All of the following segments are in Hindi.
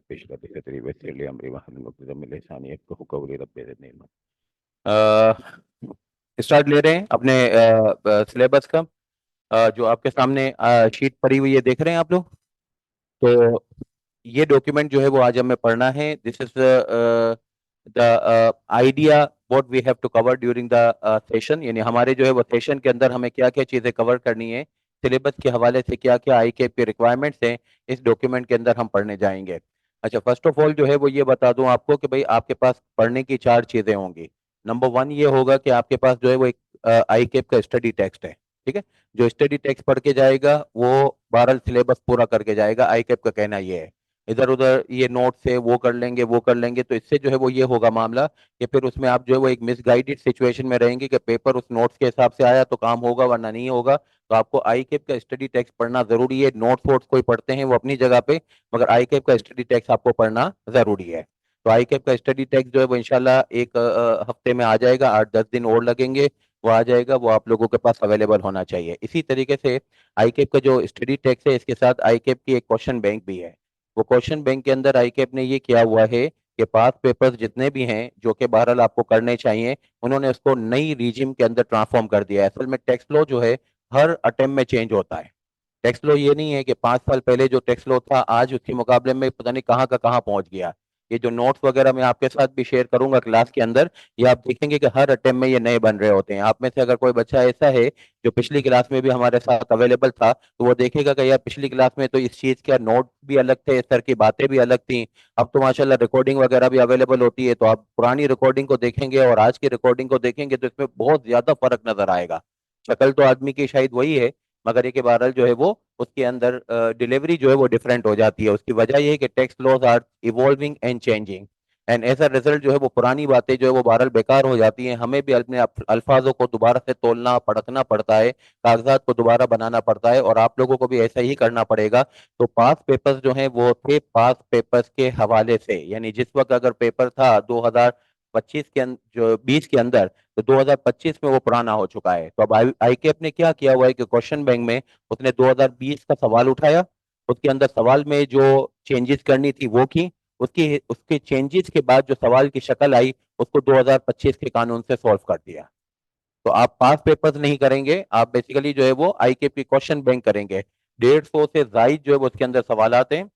पिछला दिखतरी वैसे अमरी महल मुकदम लिसानी एक कौली रब्बे ज़िदनी स्टार्ट ले रहे हैं अपने सिलेबस का। जो आपके सामने शीट पड़ी हुई है, देख रहे हैं आप लोग। तो ये डॉक्यूमेंट जो है वो आज हमें पढ़ना है। This is the idea what we have to cover during the session, यानी हमारे जो है वो सेशन के अंदर हमें क्या क्या चीजें कवर करनी है, सिलेबस के हवाले से क्या क्या आई के रिक्वायरमेंट्स हैं, इस डॉक्यूमेंट के अंदर हम पढ़ने जाएंगे। अच्छा, फर्स्ट ऑफ ऑल जो है वो ये बता दूं आपको कि भाई आपके पास पढ़ने की चार चीजें होंगी। नंबर वन ये होगा कि आपके पास जो है वो एक आई का स्टडी टेक्स्ट है। ठीक है, जो स्टडी टेक्स्ट पढ़ के जाएगा वो 12 सिलेबस पूरा करके जाएगा, आई का कहना ये है। इधर उधर ये नोट से वो कर लेंगे वो कर लेंगे, तो इससे जो है वो ये होगा मामला कि फिर उसमें आप जो है वो एक मिसगाइडेड सिचुएशन में रहेंगे कि पेपर उस नोट्स के हिसाब से आया तो काम होगा वरना नहीं होगा। तो आपको आई का स्टडी टेक्स्ट पढ़ना जरूरी है। नोट्स वोट्स कोई पढ़ते हैं वो अपनी जगह पे, मगर आई का स्टडी टेक्स्ट आपको पढ़ना जरूरी है। तो आई का स्टडी टेक्स्ट जो है वो इंशाल्लाह एक हफ्ते में आ जाएगा, 8-10 दिन और लगेंगे, वो आ जाएगा, वो आप लोगों के पास अवेलेबल होना चाहिए। इसी तरीके से आई का जो स्टडी टेक्स्ट है, इसके साथ आई की एक क्वेश्चन बैंक भी है। वो क्वेश्चन बैंक के अंदर आई ने ये किया हुआ है कि पास पेपर्स जितने भी हैं जो कि बहरहाल आपको करने चाहिए, उन्होंने उसको नई रीजिम के अंदर ट्रांसफॉर्म कर दिया है। असल में टैक्स लॉ जो है हर अटेम्प्ट में चेंज होता है। टैक्स लॉ ये नहीं है कि 5 साल पहले जो टैक्स लॉ था आज उसके मुकाबले में पता नहीं कहाँ का कहाँ पहुंच गया। ये जो नोट्स वगैरह मैं आपके साथ भी शेयर करूंगा क्लास के अंदर, ये आप देखेंगे कि हर अटेम्प्ट में ये नए बन रहे होते हैं। आप में से अगर कोई बच्चा ऐसा है जो पिछली क्लास में भी हमारे साथ अवेलेबल था, तो वो देखेगा कि यार पिछली क्लास में तो इस चीज के नोट भी अलग थे, इस तरह की बातें भी अलग थी। अब तो माशाल्लाह रिकॉर्डिंग वगैरह भी अवेलेबल होती है, तो आप पुरानी रिकॉर्डिंग को देखेंगे और आज की रिकॉर्डिंग को देखेंगे तो इसमें बहुत ज्यादा फर्क नजर आएगा। शक्ल तो आदमी की शायद वही है, मगर ये के बहरहाल जो है वो उसके अंदर डिलीवरी जो है वो डिफरेंट हो जाती है। उसकी वजह ये है कि tax laws are evolving and changing, and as a result जो है वो पुरानी बातें जो है वो बहरहाल बेकार हो जाती हैं। हमें भी अपने अल्फाजों को दोबारा से तोलना पड़कना पड़ता है, कागजात को दोबारा बनाना पड़ता है, और आप लोगों को भी ऐसा ही करना पड़ेगा। तो पास पेपर्स जो हैं वो थे पास पेपर्स के हवाले से, यानी जिस वक्त अगर पेपर था 2025 के जो 20 के अंदर, तो 2025 में वो पुराना हो चुका है। तो अब आईकेएफ ने क्या किया हुआ है कि क्वेश्चन बैंक में उसने 2020 का सवाल उठाया, उसके अंदर सवाल में जो चेंजेस करनी थी वो की, उसकी उसके चेंजेस के बाद जो सवाल की शक्ल आई उसको 2025 के कानून से सॉल्व कर दिया। तो आप पास पेपर्स नहीं करेंगे, आप बेसिकली जो है वो आईकेपी क्वेश्चन बैंक करेंगे। 150 से जायद जो है वो उसके अंदर सवाल आते हैं,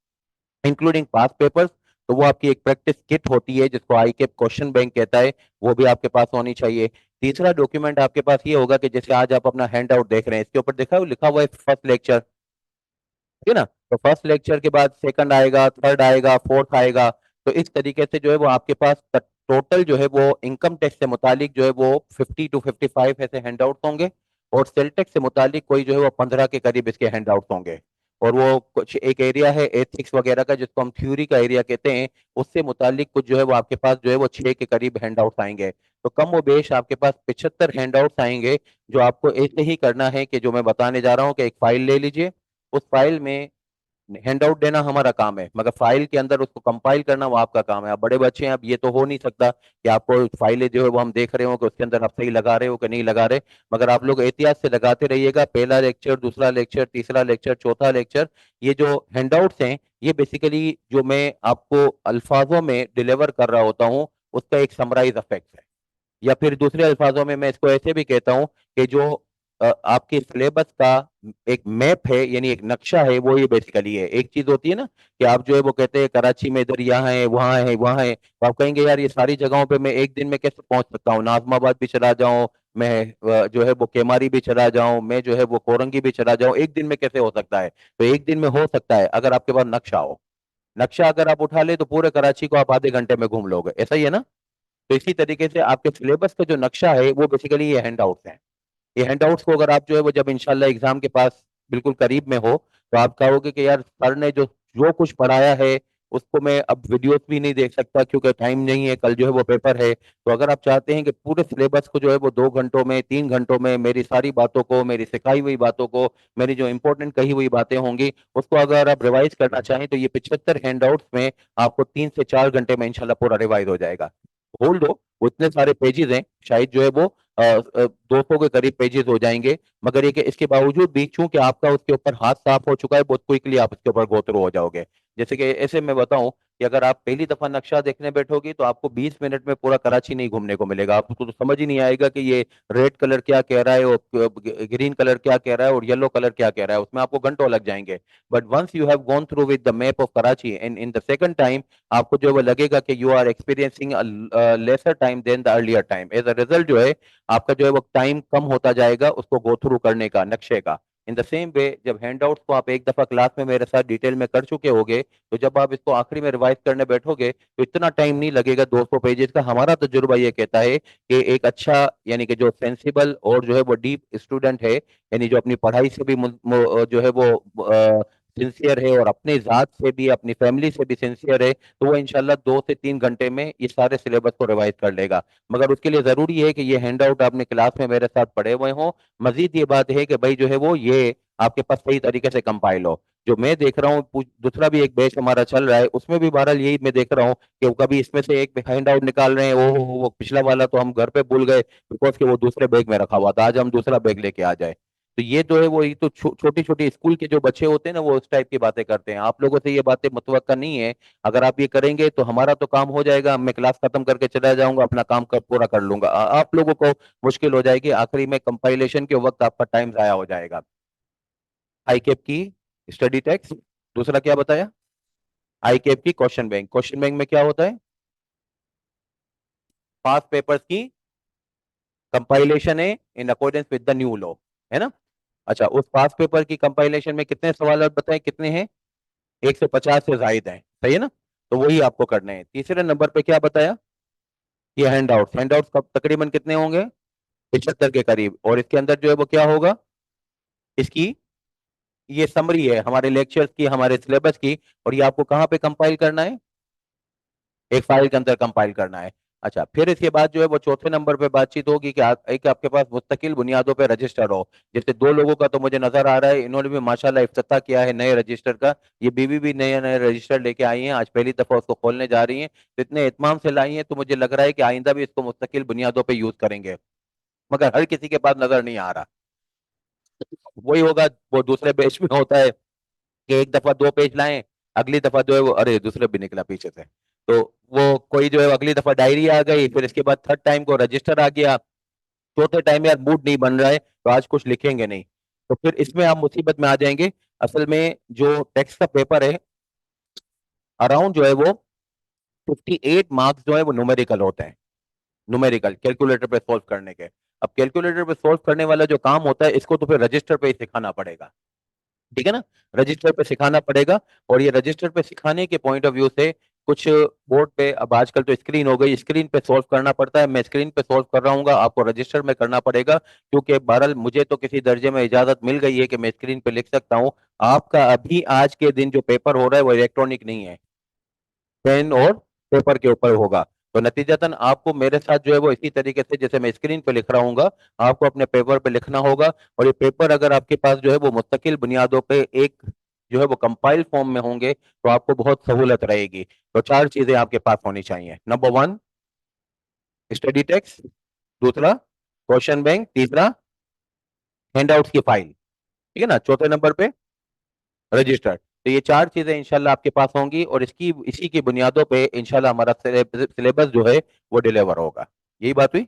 इंक्लूडिंग पास पेपर्स। तो वो आपकी एक प्रैक्टिस किट होती है जिसको आईकेप क्वेश्चन बैंक कहता है, वो भी आपके पास होनी चाहिए। तीसरा डॉक्यूमेंट आपके पास ये होगा कि जैसे आज आप अपना हैंड आउट देख रहे हैं, इसके ऊपर देखा है लिखा हुआ है फर्स्ट लेक्चर, ठीक है ना। तो फर्स्ट लेक्चर के बाद सेकंड आएगा, थर्ड आएगा, फोर्थ आएगा। तो इस तरीके से जो है वो आपके पास टोटल जो है वो इनकम टैक्स से मुतालिक जो है वो 50 to 55 ऐसे हैंड आउट होंगे, और सेल टैक्स से मुतालिक कोई जो है वो 15 के करीब इसके हैंड आउट होंगे। और वो कुछ एक एरिया है एथिक्स वगैरह का जिसको हम थ्योरी का एरिया कहते हैं, उससे मुतालिक कुछ जो है वो आपके पास जो है वो 6 के करीब हैंड आउट आएंगे। तो कम व बेश आपके पास 75 हैंड आउट आएंगे, जो आपको ऐसे ही करना है कि जो मैं बताने जा रहा हूँ कि एक फाइल ले लीजिए, उस फाइल में हैंड आउट देना हमारा काम है, मगर फाइल के अंदर उसको कंपाइल करना वो आपका काम है। आप बड़े बच्चे हैं, अब ये तो हो नहीं सकता कि आपको फाइलें जो है वो हम देख रहे हो कि उसके अंदर आप सही लगा रहे हो कि नहीं लगा रहे, मगर आप लोग एहतियात से लगाते रहिएगा। पहला लेक्चर, दूसरा लेक्चर, तीसरा लेक्चर, चौथा लेक्चर, ये जो हैंडआउट्स हैं ये बेसिकली जो मैं आपको अल्फाजों में डिलीवर कर रहा होता हूँ उसका एक समराइज इफेक्ट है। या फिर दूसरे अल्फाजों में मैं इसको ऐसे भी कहता हूं कि जो आपके सिलेबस का एक मैप है, यानी एक नक्शा है, वो ये बेसिकली है। एक चीज होती है ना कि आप जो है वो कहते हैं कराची में इधर यहाँ है वहाँ है वहाँ है, तो आप कहेंगे यार ये सारी जगहों पे मैं एक दिन में कैसे पहुंच सकता हूँ, नाजमाबाद भी चला जाऊं, मैं जो है वो केमारी भी चला जाऊं, मैं जो है वो कोरंगी भी चला जाऊं, एक दिन में कैसे हो सकता है? तो एक दिन में हो सकता है अगर आपके पास नक्शा हो। नक्शा अगर आप उठा ले तो पूरे कराची को आप आधे घंटे में घूम लोगे, ऐसा ही है ना। तो इसी तरीके से आपके सिलेबस का जो नक्शा है वो बेसिकली ये हैंडआउट्स हैं। ये हैंडआउट्स को अगर आप जो है वो जब इंशाल्लाह एग्जाम के पास बिल्कुल करीब में हो, तो आप कहोगे कि यार सर ने जो जो कुछ पढ़ाया है उसको मैं अब वीडियोस भी नहीं देख सकता क्योंकि टाइम नहीं है, कल जो है वो पेपर है। तो अगर आप चाहते हैं कि पूरे सिलेबस को जो है वो 2 घंटों में 3 घंटों में मेरी सारी बातों को, मेरी सिखाई हुई बातों को, मेरी जो इंपॉर्टेंट कही हुई बातें होंगी उसको अगर आप रिवाइज करना चाहें, तो ये 75 हैंडआउट्स में आपको 3 से 4 घंटे में इंशाल्लाह पूरा रिवाइज हो जाएगा। होल्ड हो, वो इतने सारे पेजेस हैं, शायद जो है वो 200 के करीब पेजेस हो जाएंगे, मगर ये कि इसके बावजूद भी चूंकि आपका उसके ऊपर हाथ साफ हो चुका है, बहुत क्विकली आप उसके ऊपर गो थ्रू हो जाओगे। जैसे कि ऐसे मैं बताऊं कि अगर आप पहली दफा नक्शा देखने बैठोगे तो आपको 20 मिनट में पूरा कराची नहीं घूमने को मिलेगा। आपको तो समझ ही नहीं आएगा कि ये रेड कलर क्या कह रहा है और ग्रीन कलर क्या कह रहा है और येलो कलर क्या कह रहा है, उसमें आपको घंटों लग जाएंगे। But once you have gone through with the map of Karachi and in the second time, आपको जो है वो लगेगा कि you are experiencing lesser time than the earlier time. As a result जो है आपका जो है वो टाइम कम होता जाएगा उसको गो थ्रू करने का, नक्शे का। इन द सेम वे, जब हैंडआउट्स को आप एक दफा क्लास में मेरे साथ डिटेल में कर चुके होगे, तो जब आप इसको आखिरी में रिवाइज करने बैठोगे तो इतना टाइम नहीं लगेगा 200 पेजेस का। हमारा तजुर्बा ये कहता है कि एक अच्छा, यानी कि जो सेंसिबल और जो है वो डीप स्टूडेंट है, यानी जो अपनी पढ़ाई से भी जो है वो सिंसियर है और अपने जात से भी अपनी फैमिली से भी सिंसियर है, तो वो इंशाल्लाह 2 से 3 घंटे में ये सारे सिलेबस को रिवाइज कर लेगा। मगर उसके लिए जरूरी है कि ये हैंड आउट आपने क्लास में मेरे साथ पढ़े हुए हो। मजीद ये बात है कि भाई जो है वो ये आपके पास सही तरीके से कंपाइल हो। जो मैं देख रहा हूँ दूसरा भी एक बैच हमारा चल रहा है, उसमें भी बहरहाल यही मैं देख रहा हूँ कि वो कभी इसमें से एक हैंड आउट निकाल रहे हैं, वो पिछला वाला तो हम घर पे भूल गए बिकॉज कि वो दूसरे बैग में रखा हुआ था, आज हम दूसरा बैग लेके आ जाए। तो ये जो है वो ये तो छोटी छोटी स्कूल के जो बच्चे होते हैं ना, वो उस टाइप की बातें करते हैं। आप लोगों से ये बातें मुतवक्का नहीं है। अगर आप ये करेंगे तो हमारा तो काम हो जाएगा, मैं क्लास खत्म करके चला जाऊंगा, अपना काम पूरा कर लूंगा। आप लोगों को मुश्किल हो जाएगी, आखिरी में कंपाइलेशन के वक्त आपका टाइम जाया हो जाएगा। आई कैप की स्टडी टेक्स्ट, दूसरा क्या बताया? आई कैप की क्वेश्चन बैंक। क्वेश्चन बैंक में क्या होता है? पास पेपर्स की कंपाइलेशन है in accordance with the new law, है ना? अच्छा, उस पास पेपर की कंपाइलेशन में कितने सवाल बताएं, कितने हैं? 150 से जायद हैं, सही है ना? तो वही आपको करने हैं। तीसरे नंबर पे क्या बताया? ये हैंडआउट्स। हैंडआउट्स कब तकरीबन कितने होंगे? 75 के करीब। और इसके अंदर जो है वो क्या होगा? इसकी ये समरी है हमारे लेक्चर्स की, हमारे सिलेबस की। और ये आपको कहाँ पे कंपाइल करना है? एक फाइल के अंदर कंपाइल करना है। अच्छा, फिर इसके बाद जो है वो चौथे नंबर पे बातचीत होगी कि एक आपके पास मुस्तकिल बुनियादों पे रजिस्टर हो। जैसे दो लोगों का तो मुझे नजर आ रहा है, इन्होंने भी माशाल्लाह इफ्तिताह किया है नए रजिस्टर का। ये बीवी भी नए नए रजिस्टर लेके आई हैं, आज पहली दफा उसको खोलने जा रही हैं। तो इतने इत्माम से लाई हैं, तो मुझे लग रहा है कि आइंदा भी इसको मुस्तकिल बुनियादों पर यूज करेंगे। मगर हर किसी के पास नजर नहीं आ रहा। वही होगा, वो दूसरे पेज में होता है कि एक दफा 2 पेज लाएं, अगली दफा जो है वो अरे दूसरे भी निकला पीछे से। तो वो कोई जो है अगली दफा डायरी आ गई, फिर इसके बाद थर्ड टाइम को रजिस्टर आ गया, चौथे टाइम यार मूड नहीं बन रहा है तो आज कुछ लिखेंगे नहीं। तो फिर इसमें आप मुसीबत में आ जाएंगे। असल में जो टेक्स्ट का पेपर है, अराउंड जो है वो 58 मार्क्स जो है वो न्यूमेरिकल होते हैं। न्यूमेरिकल कैलकुलेटर पे सॉल्व करने के। अब कैलकुलेटर पे सॉल्व करने वाला जो काम होता है, इसको तो फिर रजिस्टर पे ही सिखाना पड़ेगा। ठीक है ना? रजिस्टर पे सिखाना पड़ेगा। और ये रजिस्टर पे सिखाने के पॉइंट ऑफ व्यू से कुछ बोर्ड पे, अब आजकल तो स्क्रीन हो गई, स्क्रीन पे सॉल्व करना पड़ता है। मैं स्क्रीन पे सॉल्व कर रहा हूँ, आपको रजिस्टर में करना पड़ेगा, क्योंकि बहरहाल मुझे तो किसी दर्जे में इजाजत मिल गई है कि मैं स्क्रीन पे लिख सकता हूँ। आपका अभी आज के दिन जो पेपर हो रहा है वो इलेक्ट्रॉनिक नहीं है, पेन और पेपर के ऊपर होगा। तो नतीजतन आपको मेरे साथ जो है वो इसी तरीके से जैसे मैं स्क्रीन पे लिख रहा हूँ, आपको अपने पेपर पे लिखना होगा। और ये पेपर अगर आपके पास जो है वो मुस्तकिल बुनियादों पे एक जो है वो कंपाइल फॉर्म में होंगे, तो आपको बहुत सहूलत रहेगी। तो 4 चीजें आपके पास होनी चाहिए। Number 1, study text. दूसरा, क्वेश्चन बैंक। तीसरा, हैंडआउट्स की फाइल। ठीक है ना? चौथे नंबर पे रजिस्टर। तो ये 4 चीजें इंशाल्लाह आपके पास होंगी और इसकी इसी की बुनियादों पे इंशाल्लाह हमारा सिलेबस जो है वो डिलीवर होगा। यही बात हुई।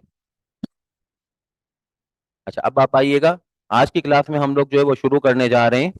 अच्छा, अब आप आइएगा, आज की क्लास में हम लोग जो है वो शुरू करने जा रहे हैं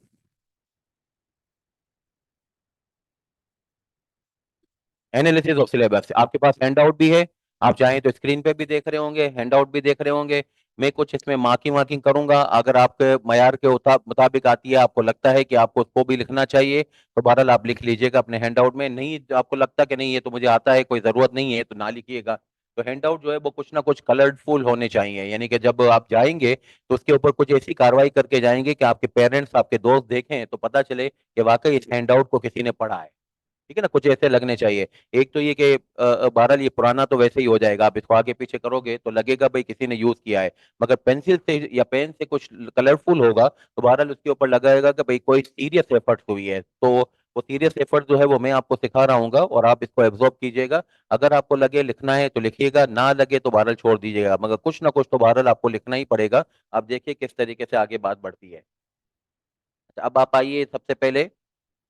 एनालिसिस ऑफ सिलेबस। आपके पास हैंडआउट भी है, आप चाहें तो स्क्रीन पे भी देख रहे होंगे, हैंडआउट भी देख रहे होंगे। मैं कुछ इसमें मार्किंग वार्किंग करूंगा, अगर आपके मयार के मुताबिक आती है, आपको लगता है कि आपको उसको भी लिखना चाहिए, तो बहरहाल आप लिख लीजिएगा अपने हैंडआउट में। नहीं, आपको लगता कि नहीं ये तो मुझे आता है, कोई जरूरत नहीं है, तो ना लिखिएगा। तो हैंडआउट जो है वो कुछ ना कुछ कलरफुल होने चाहिए, यानी कि जब आप जाएंगे तो उसके ऊपर कुछ ऐसी कार्रवाई करके जाएंगे कि आपके पेरेंट्स, आपके दोस्त देखें तो पता चले कि वाकई इस हैंडआउट को किसी ने पढ़ा है। ठीक है ना? कुछ ऐसे लगने चाहिए। एक तो ये कि बहरहाल ये पुराना तो वैसे ही हो जाएगा, आप इसको आगे पीछे करोगे तो लगेगा भाई किसी ने यूज किया है। मगर पेंसिल से या पेन से कुछ कलरफुल होगा तो बहरहाल उसके ऊपर लगेगा कि भाई कोई सीरियस एफर्ट हुई है। तो वो सीरियस एफर्ट जो है वो मैं आपको सिखा रहा हूँ, और आप इसको एब्जॉर्ब कीजिएगा। अगर आपको लगे लिखना है तो लिखिएगा, ना लगे तो बहरहाल छोड़ दीजिएगा, मगर कुछ ना कुछ तो बहरहाल आपको लिखना ही पड़ेगा। आप देखिए किस तरीके से आगे बात बढ़ती है। अच्छा, अब आप आइए सबसे पहले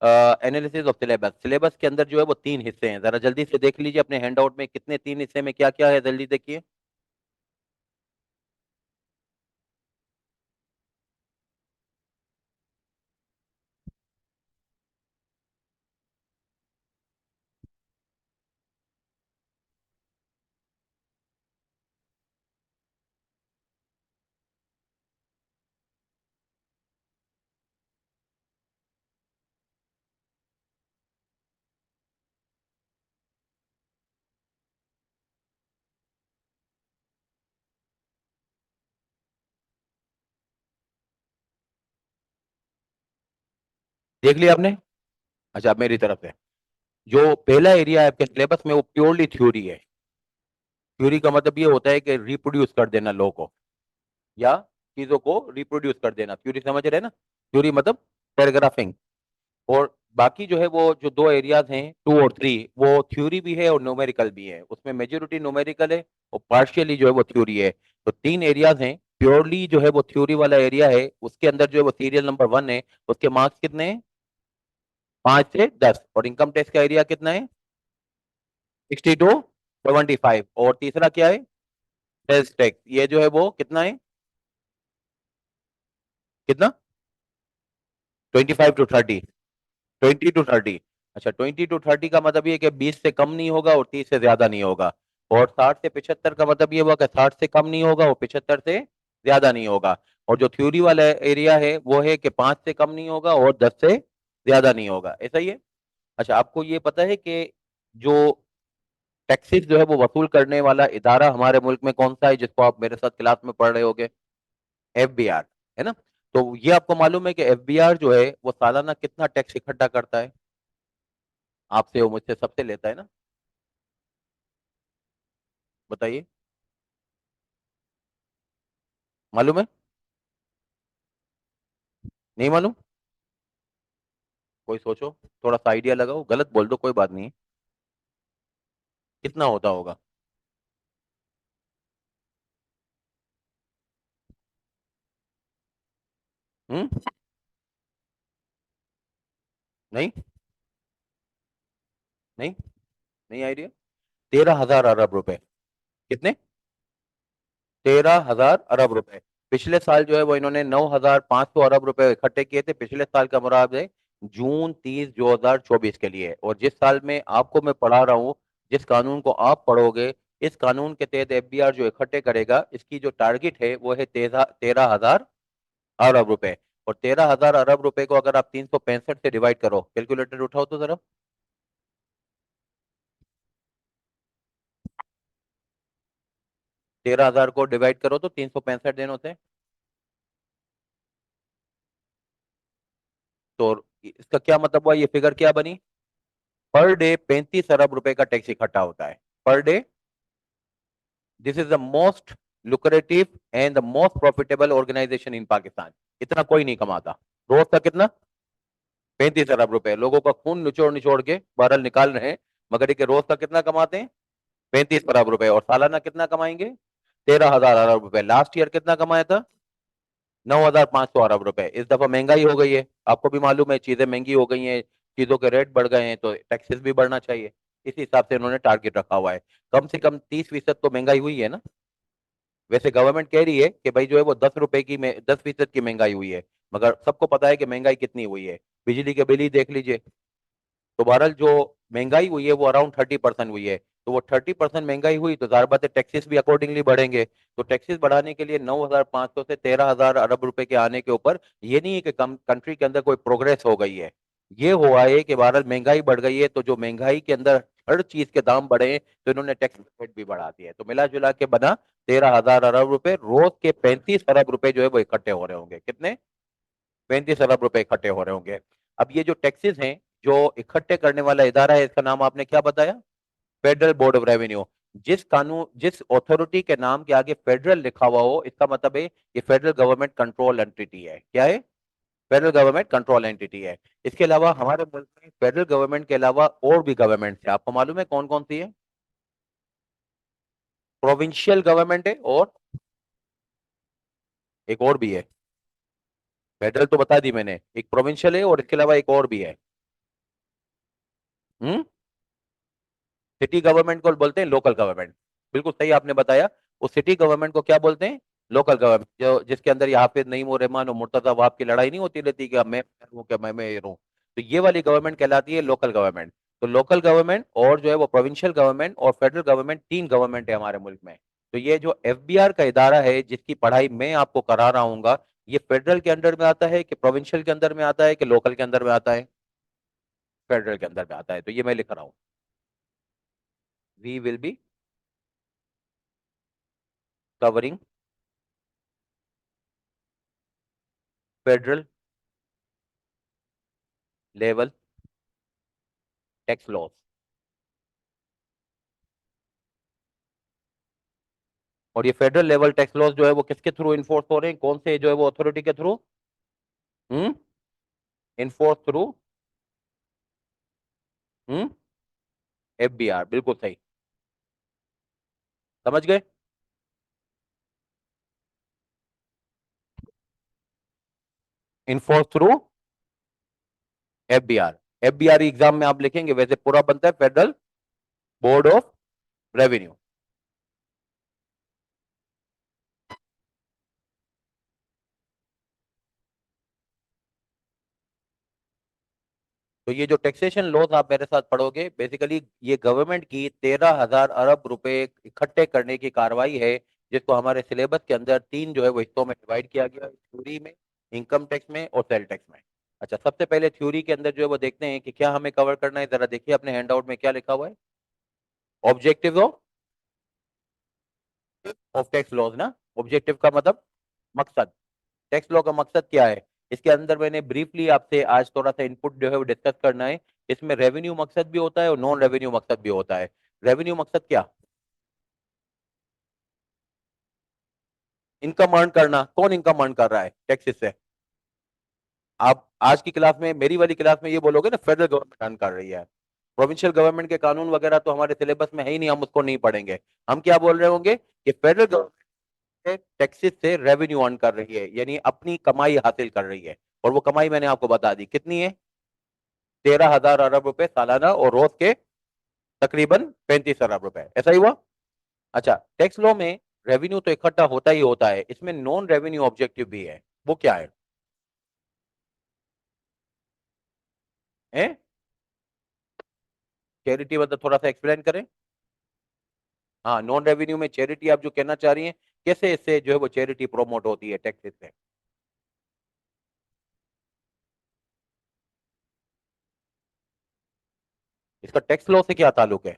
एनालिसिस ऑफ सिलेबस। सिलेबस के अंदर जो है वो तीन हिस्से हैं, जरा जल्दी से देख लीजिए अपने हैंडआउट में कितने, तीन हिस्से में क्या क्या है, जल्दी देखिए। देख लिया आपने? अच्छा, मेरी तरफ से जो पहला एरिया है आपके सिलेबस में वो प्योरली थ्योरी है। थ्योरी का मतलब ये होता है कि रिप्रोड्यूस कर देना लॉ को, या चीजों को रिप्रोड्यूस कर देना। थ्योरी समझ रहे हैं ना? थ्योरी मतलब पैराग्राफिंग। और बाकी जो है वो जो दो एरियाज हैं, टू और थ्री, वो थ्योरी भी है और न्यूमेरिकल भी है। उसमें मेजोरिटी न्यूमेरिकल है और पार्शियली जो है वो थ्योरी है। तो तीन एरियाज हैं। प्योरली जो है वो थ्योरी वाला एरिया है, उसके अंदर जो है वो सीरियल नंबर 1 है। उसके मार्क्स कितने हैं? 5 से 10। और इनकम टैक्स का एरिया कितना है? 60 to 75। और तीसरा क्या है? Sales tax. ये जो है वो कितना है? कितना? 25 to 30। 20 to 30। अच्छा, 20 to 30 का मतलब ये कि 20 से कम नहीं होगा और 30 से ज्यादा नहीं होगा। और 60 से 75 का मतलब ये हुआ कि 60 से कम नहीं होगा और 75 से ज्यादा नहीं होगा। और जो थ्योरी वाला एरिया है वो है कि 5 से कम नहीं होगा और 10 से ज्यादा नहीं होगा। ऐसा ही है। अच्छा, आपको ये पता है कि जो टैक्सेस जो है वो वसूल करने वाला इदारा हमारे मुल्क में कौन सा है, जिसको आप मेरे साथ क्लास में पढ़ रहे होगे? FBI, है ना? तो ये आपको मालूम है कि FBI जो है वो सालाना कितना टैक्स इकट्ठा करता है? आपसे और मुझसे सबसे लेता है ना? बताइए। मालूम है? नहीं मालूम? कोई सोचो, थोड़ा सा आइडिया लगाओ, गलत बोल दो कोई बात नहीं है। कितना होता होगा? हम्म? नहीं? नहीं? नहीं आइडिया? 13,000 अरब रुपए। कितने? 13,000 अरब रुपए। पिछले साल जो है वो इन्होंने 9,500 अरब रुपए इकट्ठे किए थे। पिछले साल का मुराद है जून 30, 2024 के लिए। और जिस साल में आपको मैं पढ़ा रहा हूँ, जिस कानून को आप पढ़ोगे, इस कानून के तहत FBI जो इकट्ठे करेगा, इसकी जो टारगेट है वो है 13,000 अरब रुपए। और 13,000 अरब रुपए को अगर आप 365 से डिवाइड करो, कैलकुलेटर उठाओ तो जरा। 13,000 को डिवाइड करो तो 365 दिन होते हैं। तो इसका क्या मतलब हुआ, ये फिगर क्या बनी? पर डे 35 अरब रुपए का टैक्स इकट्ठा होता है। Per day. This is the most lucrative and the most profitable organisation in Pakistan. इतना कोई नहीं कमाता। रोज का कितना? 35 अरब रुपए। लोगों का खून निचोड़ निचोड़ के बहरहाल निकाल रहे हैं, मगर ये कि रोज का कितना कमाते हैं? 35 अरब रुपए। और सालाना कितना कमाएंगे? 13,000 अरब रुपए। लास्ट ईयर कितना कमाया था? 9,500 अरब रुपए। इस दफा महंगाई हो गई है, आपको भी मालूम है, चीजें महंगी हो गई हैं, चीजों के रेट बढ़ गए हैं, तो टैक्सेस भी बढ़ना चाहिए। इसी हिसाब से इन्होंने टारगेट रखा हुआ है। कम से कम 30% तो महंगाई हुई है ना? वैसे गवर्नमेंट कह रही है कि भाई जो है वो 10 रुपए की में 10% की महंगाई हुई है, मगर सबको पता है कि महंगाई कितनी हुई है। बिजली के बिल ही देख लीजिए। तो बहरहाल जो महंगाई हुई है वो अराउंड 30% हुई है। तो वो 30% महंगाई हुई तो जाहिर बात है टैक्सेस भी अकॉर्डिंगली बढ़ेंगे। तो टैक्सेस बढ़ाने के लिए 9,500 से 13,000 अरब रुपए के आने के ऊपर, ये नहीं है कि कंट्री के अंदर कोई प्रोग्रेस हो गई है। ये हुआ है कि बहरहाल महंगाई बढ़ गई है, तो जो महंगाई के अंदर हर चीज के दाम बढ़े हैं, तो इन्होंने टैक्स रेट भी बढ़ा दिया है। तो मिला जुला के बना 13,000 अरब रुपए। रोज के 35 अरब रुपए जो है वो इकट्ठे हो रहे होंगे। कितने? 35 अरब रुपए इकट्ठे हो रहे होंगे। अब ये जो टैक्सेस हैं, जो इकट्ठे करने वाला इदारा है, इसका नाम आपने क्या बताया? Federal board of revenue. जिस अथॉरिटी के नाम के आगे फेडरल लिखा हुआ हो, इसका मतलब है ये फेडरल गवर्नमेंट कंट्रोल एंटिटी है। क्या है? फेडरल गवर्नमेंट कंट्रोल एंटिटी है। इसके अलावा हमारे मुल्क में फेडरल गवर्नमेंट के अलावा और भी गवर्नमेंट है। आपको मालूम है कौन कौन सी है? प्रोविंशियल गवर्नमेंट है, और एक और भी है। फेडरल तो बता दी मैंने, एक प्रोविंशियल है और इसके अलावा एक और भी है। हम्म। सिटी गवर्नमेंट को बोलते हैं लोकल गवर्नमेंट। बिल्कुल सही आपने बताया। उस सिटी गवर्नमेंट को क्या बोलते हैं? Local government. जो जिसके अंदर ये हाफिज नईम और रहमान और मुर्तजा वाब की लड़ाई नहीं होती रहती कि अब मैं हूँ क्या मैं हूँ। तो ये वाली गवर्नमेंट कहलाती है लोकल गवर्नमेंट। तो लोकल गवर्नमेंट और जो है वो प्रोविंशियल गवर्नमेंट और फेडरल गवर्नमेंट, तीन गवर्नमेंट है हमारे मुल्क में। तो ये जो एफबीआर का इदारा है जिसकी पढ़ाई मैं आपको करा रहा हूँ, ये फेडरल के अंडर में आता है कि प्रोविंशियल के अंदर में आता है कि लोकल के अंदर में आता है? फेडरल के अंदर में आता है। तो ये मैं लिख रहा हूँ, we will be covering federal level tax laws. और ये फेडरल लेवल टैक्स लॉस जो है वो किसके थ्रू इन्फोर्स हो रहे हैं, कौन से जो है वो अथॉरिटी के through? Hmm. Enforce through. Hmm. FBR, बिल्कुल सही। समझ गए? Enforce through FBR. FBR exam में आप लिखेंगे, वैसे पूरा बनता है फेडरल बोर्ड ऑफ रेवेन्यू। तो ये जो टैक्सेशन लॉस आप मेरे साथ पढ़ोगे, बेसिकली ये गवर्नमेंट की 13,000 अरब रुपए इकट्ठे करने की कार्रवाई है, जिसको हमारे सिलेबस के अंदर तीन जो है वो हिस्सों में डिवाइड किया गया है, थ्योरी में, इनकम टैक्स में और सेल टैक्स में। अच्छा, सबसे पहले थ्योरी के अंदर जो है वो देखते हैं कि क्या हमें कवर करना है। जरा देखिए अपने हैंडआउट में क्या लिखा हुआ है। ऑब्जेक्टिव ऑफ टैक्स लॉज ना। ऑब्जेक्टिव का मतलब मकसद। टैक्स लॉ का मकसद क्या है? इसके अंदर मैंने ब्रीफली आपसे आज थोड़ा सा इनपुट जो है वो डिस्कस करना है। इसमें रेवेन्यू मकसद भी होता है और नॉन रेवेन्यू मकसद भी होता है। रेवेन्यू मकसद क्या? इनकम अर्न करना। कौन इनकम अर्न कर रहा है टैक्सेस से? आप आज की क्लास में, मेरी वाली क्लास में ये बोलोगे ना, फेडरल गवर्नमेंट अर्न कर रही है। प्रोविंशियल गवर्नमेंट के कानून वगैरह तो हमारे सिलेबस में है ही नहीं, हम उसको नहीं पढ़ेंगे। हम क्या बोल रहे होंगे कि फेडरल गवर्नमेंट टैक्सेस से रेवेन्यू अर्न कर रही है, यानी अपनी कमाई हासिल कर रही है। और वो कमाई मैंने आपको बता दी कितनी है, 13,000 अरब रुपए सालाना, और रोज के तकरीबन 35 अरब रुपए। ऐसा ही हुआ। अच्छा, टैक्स लॉ में रेवेन्यू तो इकट्ठा होता ही होता है, इसमें नॉन रेवेन्यू ऑब्जेक्टिव भी है। वो क्या है? चैरिटी मतलब थोड़ा सा एक्सप्लेन करें। हाँ, नॉन रेवेन्यू में चैरिटी आप जो कहना चाह रही हैं, कैसे इससे जो है वो चैरिटी प्रोमोट होती है टैक्सेस से? इसका टैक्स लॉ से क्या ताल्लुक है?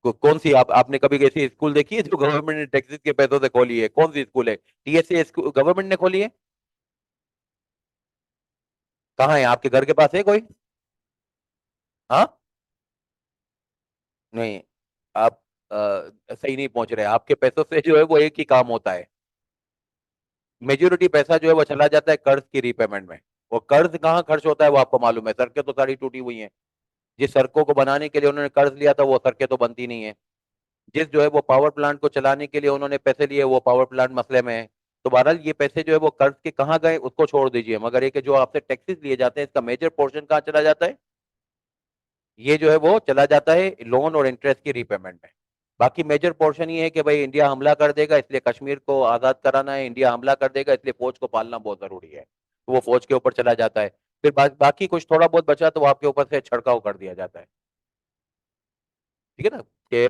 कौन सी आपने कभी ऐसी स्कूल देखी है जो गवर्नमेंट ने टैक्सेस के पैसों से खोली है? कौन सी स्कूल है? टीएसए गवर्नमेंट ने खोली है? कहाँ है, आपके घर के पास है कोई? हाँ। नहीं, आप सही नहीं पहुंच रहे। आपके पैसों से जो है वो एक ही काम होता है। मेजोरिटी पैसा जो है वो चला जाता है कर्ज की रीपेमेंट में। वो कर्ज कहाँ खर्च होता है वो आपको मालूम है? सड़कें तो सारी टूटी हुई हैं। जिस सड़कों को बनाने के लिए उन्होंने कर्ज लिया था वो सड़कें तो बनती नहीं है। जिस जो है वो पावर प्लांट को चलाने के लिए उन्होंने पैसे लिए, वो पावर प्लांट मसले में है। तो बहरहाल ये पैसे जो है वो कर्ज के कहाँ गए उसको छोड़ दीजिए, मगर ये कि जो आपसे टैक्सेस लिए जाते हैं इसका मेजर पोर्शन कहाँ चला जाता है? ये जो है वो चला जाता है लोन और इंटरेस्ट की रीपेमेंट में। बाकी मेजर पोर्शन ये है कि भाई इंडिया हमला कर देगा इसलिए कश्मीर को आजाद कराना है, इंडिया हमला कर देगा इसलिए फौज को पालना बहुत जरूरी है, तो वो फौज के ऊपर चला जाता है। फिर बाकी कुछ थोड़ा बहुत बचा तो वो आपके ऊपर से छिड़काव कर दिया जाता है। ठीक है ना? कि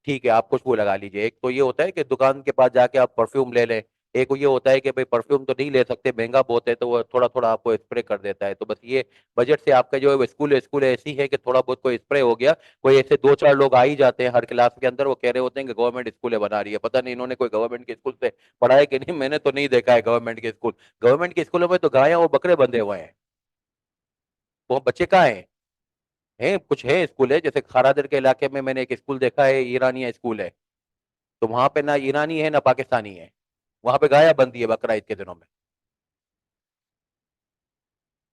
ठीक है आप खुशबू लगा लीजिए। एक तो ये होता है कि दुकान के पास जाके आप परफ्यूम ले लें। एक ये होता है कि भाई परफ्यूम तो नहीं ले सकते, महंगा बहुत है, तो वो थोड़ा थोड़ा आपको स्प्रे कर देता है। तो बस ये बजट से आपका जो है वो स्कूल स्कूल ऐसी है कि थोड़ा बहुत कोई स्प्रे हो गया। कोई ऐसे दो चार लोग आ ही जाते हैं हर क्लास के अंदर, वो कह रहे होते हैं कि गवर्नमेंट स्कूलें बना रही है। पता नहीं इन्होंने कोई गवर्नमेंट के स्कूल से पढ़ा है कि नहीं, मैंने तो नहीं देखा है गवर्नमेंट के स्कूल। गवर्नमेंट के स्कूलों में तो गायें और बकरे बंधे हुए हैं। वो बच्चे कहाँ हैं? हैं कुछ है स्कूल है, जैसे खारादर के इलाके में मैंने एक स्कूल देखा है, ईरानिया स्कूल है। तो वहां पे ना ईरानी है ना पाकिस्तानी है। वहां पे गाया बनती है बकरा ईद के दिनों में।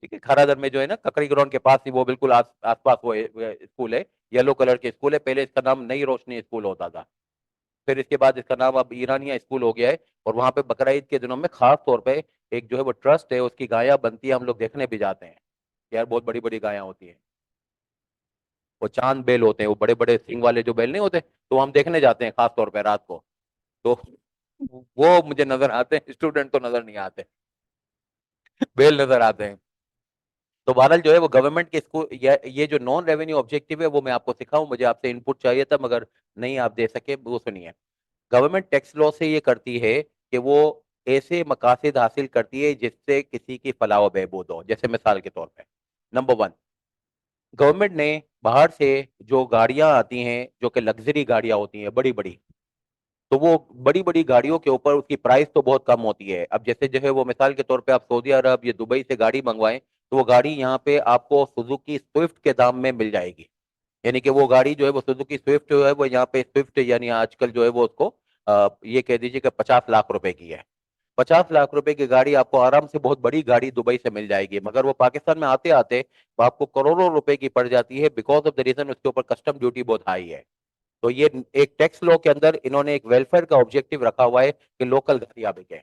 ठीक है, खरादर में जो है ना ककड़ी ग्राउंड के पास ही, वो बिल्कुल आसपास वो स्कूल है। येलो कलर के स्कूल है, पहले इसका नाम नई रोशनी स्कूल होता था। फिर इसके बाद इसका नाम अब ईरानिया स्कूल हो गया है। और वहां पे बकरा ईद के दिनों में खास तौर पे एक जो है वो ट्रस्ट है, उसकी गाया बनती है, हम लोग देखने भी जाते हैं कि यार बहुत बड़ी बड़ी गायें होती हैं, वो चांद बैल होते हैं, वो बड़े बड़े सींग वाले जो बैल नहीं होते, तो हम देखने जाते हैं खास तौर पे रात को। तो वो मुझे नजर आते हैं, स्टूडेंट तो नजर नहीं आते, बैल नजर आते हैं। तो बहरहाल जो है वो गवर्नमेंट के स्कूल, ये जो नॉन रेवेन्यू ऑब्जेक्टिव है वो मैं आपको सिखाऊं, मुझे आपसे इनपुट चाहिए था मगर नहीं आप दे सके, वो सुनिए। गवर्नमेंट टैक्स लॉ से ये करती है कि वो ऐसे मकासद हासिल करती है जिससे किसी की फलाह व बहबूद हो। जैसे मिसाल के तौर पे, नंबर वन, गवर्नमेंट ने बाहर से जो गाड़ियां आती हैं जो कि लग्जरी गाड़ियां होती हैं बड़ी बड़ी, तो वो बड़ी बड़ी गाड़ियों के ऊपर उसकी प्राइस तो बहुत कम होती है। अब जैसे जो है वो मिसाल के तौर पे आप सऊदी अरब या दुबई से गाड़ी मंगवाएं, तो वो गाड़ी यहाँ पे आपको सुजुकी स्विफ्ट के दाम में मिल जाएगी। यानी कि वो गाड़ी जो है वो सुजुकी स्विफ्ट जो है वो यहाँ पे स्विफ्ट यानी आजकल जो है वो उसको ये कह दीजिए कि 50 लाख रुपए की है। 50 लाख रुपए की गाड़ी आपको आराम से, बहुत बड़ी गाड़ी दुबई से मिल जाएगी, मगर वो पाकिस्तान में आते आते वो आपको करोड़ों रुपए की पड़ जाती है, बिकॉज ऑफ द रीजन उसके ऊपर कस्टम ड्यूटी बहुत हाई है। तो ये एक टैक्स लॉ के अंदर इन्होंने एक वेलफेयर का ऑब्जेक्टिव रखा हुआ है कि लोकल गाड़ियां बिके।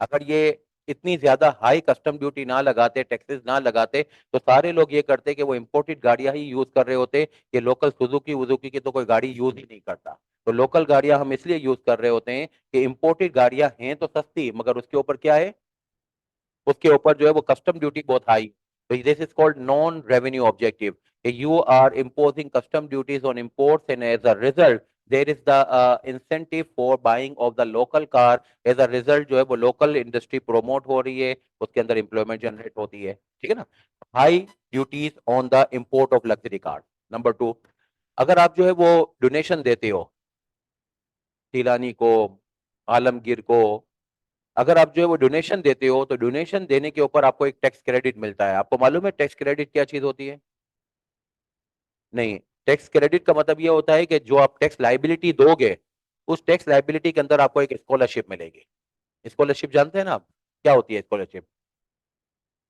अगर ये इतनी ज्यादा हाई कस्टम ड्यूटी ना लगाते, टैक्सेस ना लगाते, तो सारे लोग ये करते कि वो इंपोर्टेड गाड़ियां ही यूज कर रहे होते। ये लोकल सुजुकी वुजुकी की तो कोई गाड़ी यूज ही नहीं करता। तो लोकल गाड़ियां हम इसलिए यूज कर रहे होते हैं कि इंपोर्टेड गाड़ियां हैं तो सस्ती, मगर उसके ऊपर क्या है, उसके ऊपर जो है वो कस्टम ड्यूटी बहुत हाई। तो this is called non revenue objective. You are imposing custom duties on imports and as a result there is the incentive for buying of the local car। as a result जो है वो लोकल इंडस्ट्री प्रोमोट हो रही है, उसके अंदर एम्प्लॉयमेंट जनरेट होती है, ठीक है ना। High duties on the import of luxury car. Number two, अगर आप जो है वो डोनेशन देते हो तिलानी को, आलमगीर को, अगर आप जो है वो डोनेशन देते हो तो डोनेशन देने के ऊपर आपको एक टैक्स क्रेडिट मिलता है। आपको मालूम है टैक्स क्रेडिट क्या चीज होती है? नहीं, टैक्स क्रेडिट का मतलब ये होता है कि जो आप टैक्स लाइबिलिटी दोगे, उस टैक्स लाइबिलिटी के अंदर आपको एक स्कॉलरशिप मिलेगी। स्कॉलरशिप जानते हैं ना आप, क्या होती है स्कॉलरशिप?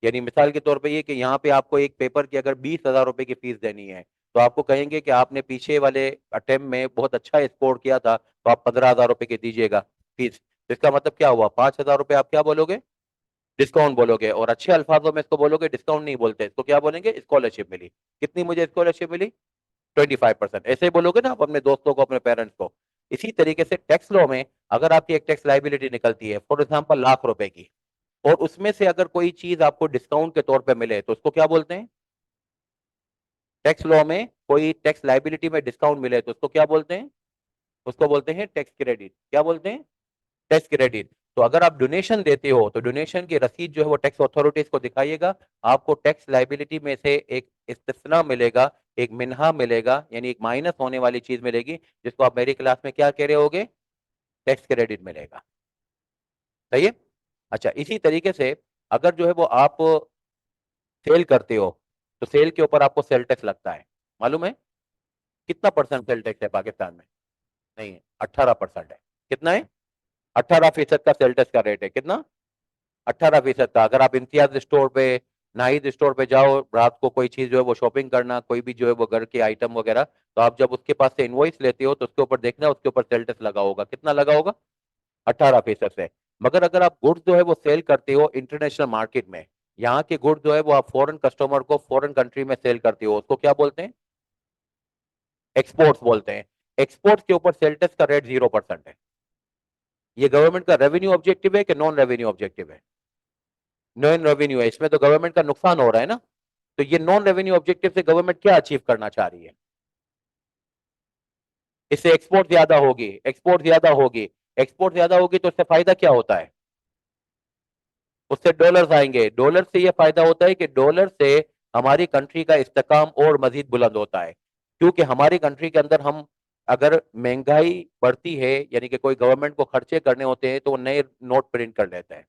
यानी मिसाल के तौर पे ये कि यहाँ पे आपको एक पेपर की अगर 20,000 रुपए की फीस देनी है, तो आपको कहेंगे कि आपने पीछे वाले अटेम्प्ट में बहुत अच्छा स्कोर किया था, तो आप 15,000 रुपए की दीजिएगा फीस। तो इसका मतलब क्या हुआ, 5,000 रुपए आप क्या बोलोगे? डिस्काउंट बोलोगे। और अच्छे अल्फाजों में इसको बोलोगे, डिस्काउंट नहीं बोलते इसको, क्या बोलेंगे? स्कॉलरशिप मिली। कितनी मुझे स्कॉलरशिप मिली? 25%। ऐसे ही बोलोगे ना आप अपने दोस्तों को, अपने पेरेंट्स को। इसी तरीके से टैक्स लॉ में अगर आपकी एक टैक्स लाइबिलिटी निकलती है फॉर एग्जाम्पल लाख रुपए की, और उसमें से अगर कोई चीज आपको डिस्काउंट के तौर पे मिले, तो उसको क्या बोलते हैं? टैक्स लॉ में कोई टैक्स लाइबिलिटी में डिस्काउंट मिले तो उसको क्या बोलते हैं? उसको बोलते हैं टैक्स क्रेडिट। क्या बोलते हैं? Tax credit. तो अगर आप डोनेशन देते हो तो डोनेशन की रसीद जो है वो टैक्स अथॉरिटीज को दिखाइएगा, आपको टैक्स लाइबिलिटी में से एक इस्तिस्ना मिलेगा, एक मिन्हा मिलेगा, यानी एक माइनस होने वाली चीज मिलेगी, जिसको आप मेरी क्लास में क्या कह रहे होगे? टैक्स क्रेडिट मिलेगा। सही है। अच्छा, इसी तरीके से अगर जो है वो आप सेल करते हो, तो सेल के ऊपर आपको सेल टैक्स लगता है। मालूम है कितना परसेंट सेल टैक्स है पाकिस्तान में? नहीं, 18% है। कितना है? 18% का सेल टैक्स का रेट है। कितना? 18% का। अगर आप इम्तियाज स्टोर पे, नाहिद स्टोर पे जाओ रात को, कोई चीज जो है वो शॉपिंग करना, कोई भी जो है वो घर के आइटम वगैरह, तो आप जब उसके पास से इनवॉइस लेते हो तो उसके ऊपर देखना, उसके ऊपर सेल टैक्स लगा होगा। कितना लगा होगा? 18% से। मगर अगर आप गुड्स जो है वो सेल करते हो इंटरनेशनल मार्केट में, यहाँ के गुड्स जो है वो आप फॉरेन कस्टमर को फॉरेन कंट्री में सेल करते हो, उसको क्या बोलते हैं? एक्सपोर्ट्स बोलते हैं। एक्सपोर्ट्स के ऊपर सेल टैक्स का रेट 0% है। ये गवर्नमेंट का रेवेन्यू ऑब्जेक्टिव है कि नॉन रेवेन्यू ऑब्जेक्टिव है? नॉन रेवेन्यू है, इसमें तो गवर्नमेंट का नुकसान हो रहा है ना। तो ये नॉन रेवेन्यू ऑब्जेक्टिव से गवर्नमेंट क्या अचीव करना चाह रही है? इससे एक्सपोर्ट ज्यादा होगी, एक्सपोर्ट ज्यादा होगी। एक्सपोर्ट ज्यादा होगी तो इससे फायदा क्या होता है? उससे डॉलर्स आएंगे। डॉलर से ये फायदा होता है कि डॉलर से हमारी कंट्री का इस्तेकाम और मजीद बुलंद होता है, क्योंकि हमारी कंट्री के अंदर हम, अगर महंगाई बढ़ती है यानी कि कोई गवर्नमेंट को खर्चे करने होते हैं, तो वो नए नोट प्रिंट कर लेते हैं।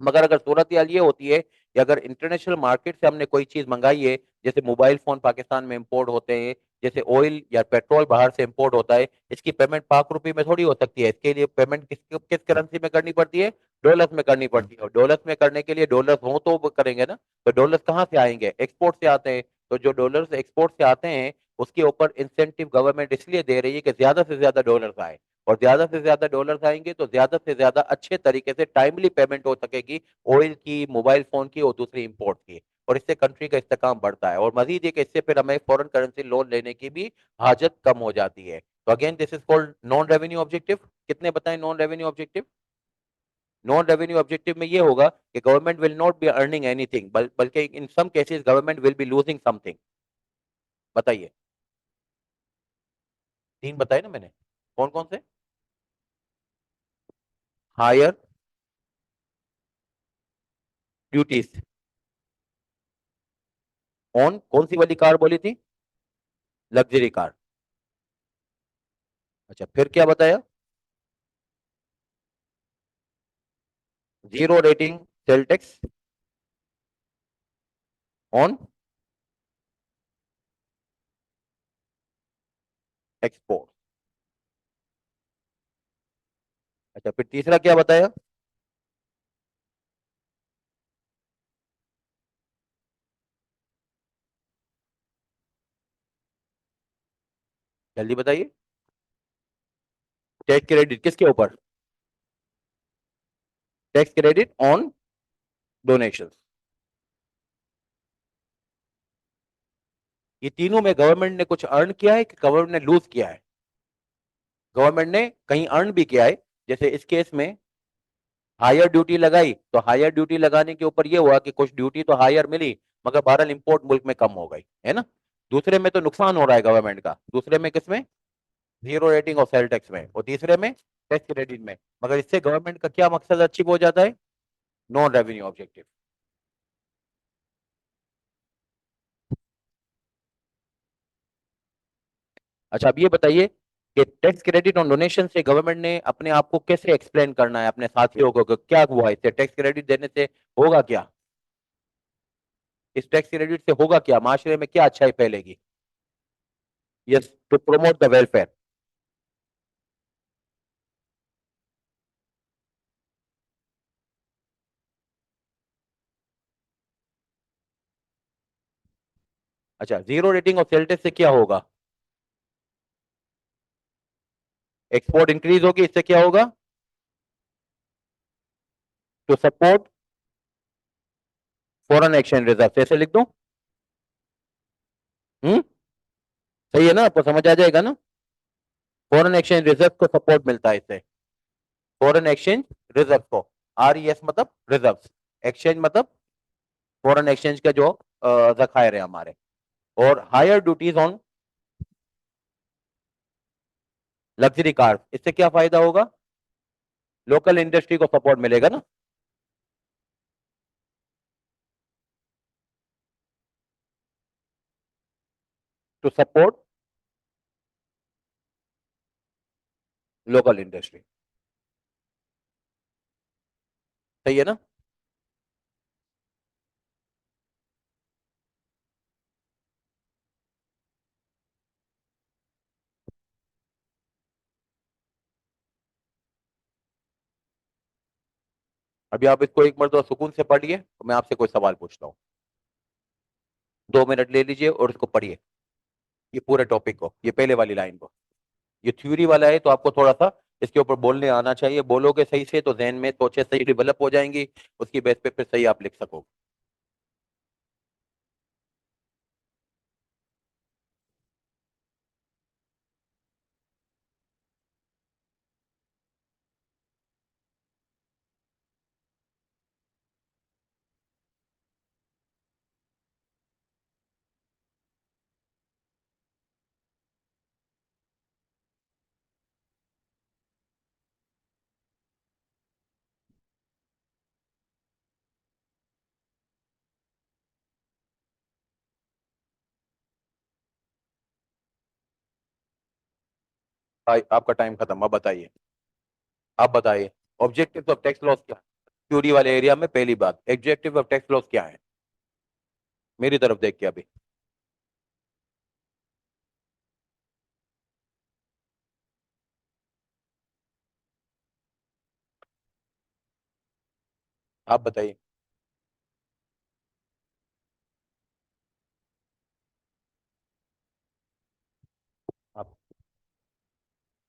मगर अगर सूरत हाल ये होती है कि अगर इंटरनेशनल मार्केट से हमने कोई चीज मंगाई है, जैसे मोबाइल फोन पाकिस्तान में इंपोर्ट होते हैं, जैसे ऑयल या पेट्रोल बाहर से इंपोर्ट होता है, इसकी पेमेंट पाक रुपए में थोड़ी हो सकती है। इसके लिए पेमेंट किस किस करेंसी में करनी पड़ती है? डॉलर्स में करनी पड़ती है। और डॉलर्स में करने के लिए डॉलर्स हो तो वो करेंगे ना। तो डॉलर्स कहाँ से आएंगे? एक्सपोर्ट से आते हैं। तो जो डॉलर्स एक्सपोर्ट से आते हैं, उसके ऊपर इंसेंटिव गवर्नमेंट इसलिए दे रही है कि ज्यादा से ज्यादा डॉलर्स आए। और ज्यादा से ज्यादा डॉलर्स आएंगे तो ज्यादा से ज्यादा अच्छे तरीके से टाइमली पेमेंट हो सकेगी, ऑयल की, मोबाइल फोन की और दूसरी इंपोर्ट की। और इससे कंट्री का इस्तेकाम बढ़ता है, और मजीद ये कि इससे फिर हमें फॉरेन करेंसी लोन लेने की भी हाजत कम हो जाती है। तो again this is called non revenue objective. कितने बताएं non revenue objective? Non revenue objective में ये होगा कि government will not be earning anything, बल्कि in some cases government will be losing something. बताइए। तीन बताए ना मैंने, कौन कौन से? हायर ड्यूटीज ऑन कौन सी वाली कार बोली थी? Luxury car. अच्छा, फिर क्या बताया? Zero rating cell tax on export. अच्छा, फिर तीसरा क्या बताया? जल्दी बताइए। टैक्स क्रेडिट किसके ऊपर? Tax credit on donation. ये तीनों में गवर्नमेंट ने कुछ अर्न किया है कि गवर्नमेंट ने लूज किया है? गवर्नमेंट ने कहीं अर्न भी किया है। जैसे इस केस में हायर ड्यूटी लगाई, तो हायर ड्यूटी लगाने के ऊपर ये हुआ कि कुछ ड्यूटी तो हायर मिली, मगर बहरहाल इंपोर्ट मुल्क में कम हो गई, है ना? दूसरे में तो नुकसान हो रहा है गवर्नमेंट का, दूसरे में किसमें? जीरो रेटिंग और सेल टैक्स में, और तीसरे में टैक्स क्रेडिट में। मगर इससे गवर्नमेंट का क्या मकसद अचीव हो जाता है? Non revenue objective. अच्छा, अब ये बताइए कि टैक्स क्रेडिट और डोनेशन से गवर्नमेंट ने अपने आप को कैसे एक्सप्लेन करना है अपने साथियों को कि क्या हुआ इससे, टैक्स क्रेडिट देने से होगा क्या? इस टैक्स क्रेडिट से होगा क्या, माशरे में क्या अच्छाई फैलेगी? Yes, to promote the welfare. अच्छा, जीरो रेटिंग और सेल टैक्स से क्या होगा? एक्सपोर्ट इंक्रीज होगी, इससे क्या होगा? To support foreign exchange reserve, ऐसे लिख दूं? हम्म, सही है ना? आपको समझ आ जाएगा ना? फॉरेन एक्सचेंज रिजर्व को सपोर्ट मिलता है इससे। फॉरेन एक्सचेंज रिजर्व को, आर ई एस मतलब रिजर्व, एक्सचेंज मतलब फॉरेन एक्सचेंज का जो जखायर है हमारे। और higher duties on luxury car, इससे क्या फायदा होगा? लोकल इंडस्ट्री को सपोर्ट मिलेगा ना? To support local industry. सही है ना? अभी आप इसको एक मरतबा सुकून से पढ़िए, तो मैं आपसे कोई सवाल पूछता हूँ। 2 मिनट ले लीजिए और इसको पढ़िए, ये पूरे टॉपिक को, ये पहले वाली लाइन को। ये थ्योरी वाला है, तो आपको थोड़ा सा इसके ऊपर बोलने आना चाहिए। बोलोगे सही से तो जहन में सोचे सही डेवलप हो जाएंगी, उसकी बेस पे फिर सही आप लिख सकोगे। आपका टाइम खत्म, अब बताइए। आप बताइए, ऑब्जेक्टिव ऑफ टैक्स लॉस क्या है? थ्योरी वाले एरिया में पहली बात, ऑब्जेक्टिव ऑफ टैक्स लॉस क्या है? मेरी तरफ देख के अभी आप बताइए। आप,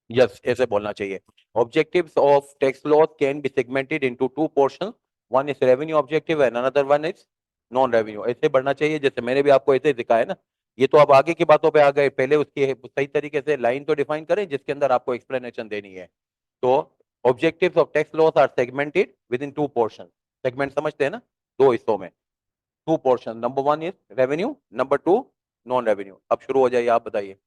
यस, ऐसे बोलना चाहिए। Objectives of tax loss can be segmented into two portion, one is revenue objective and another one is non revenue ऐसे बढ़ना चाहिए, जैसे मैंने भी आपको ऐसे दिखाया ना। ये तो आप आगे की बातों पे आ गए, पहले उसकी सही तरीके से लाइन तो डिफाइन करें जिसके अंदर आपको एक्सप्लेनेशन देनी है। तो objectives of tax laws are segmented within two portion. Segment समझते हैं ना, दो हिस्सों में, two portion. Number one is revenue, number two non revenue. अब शुरू हो जाइए, आप बताइए।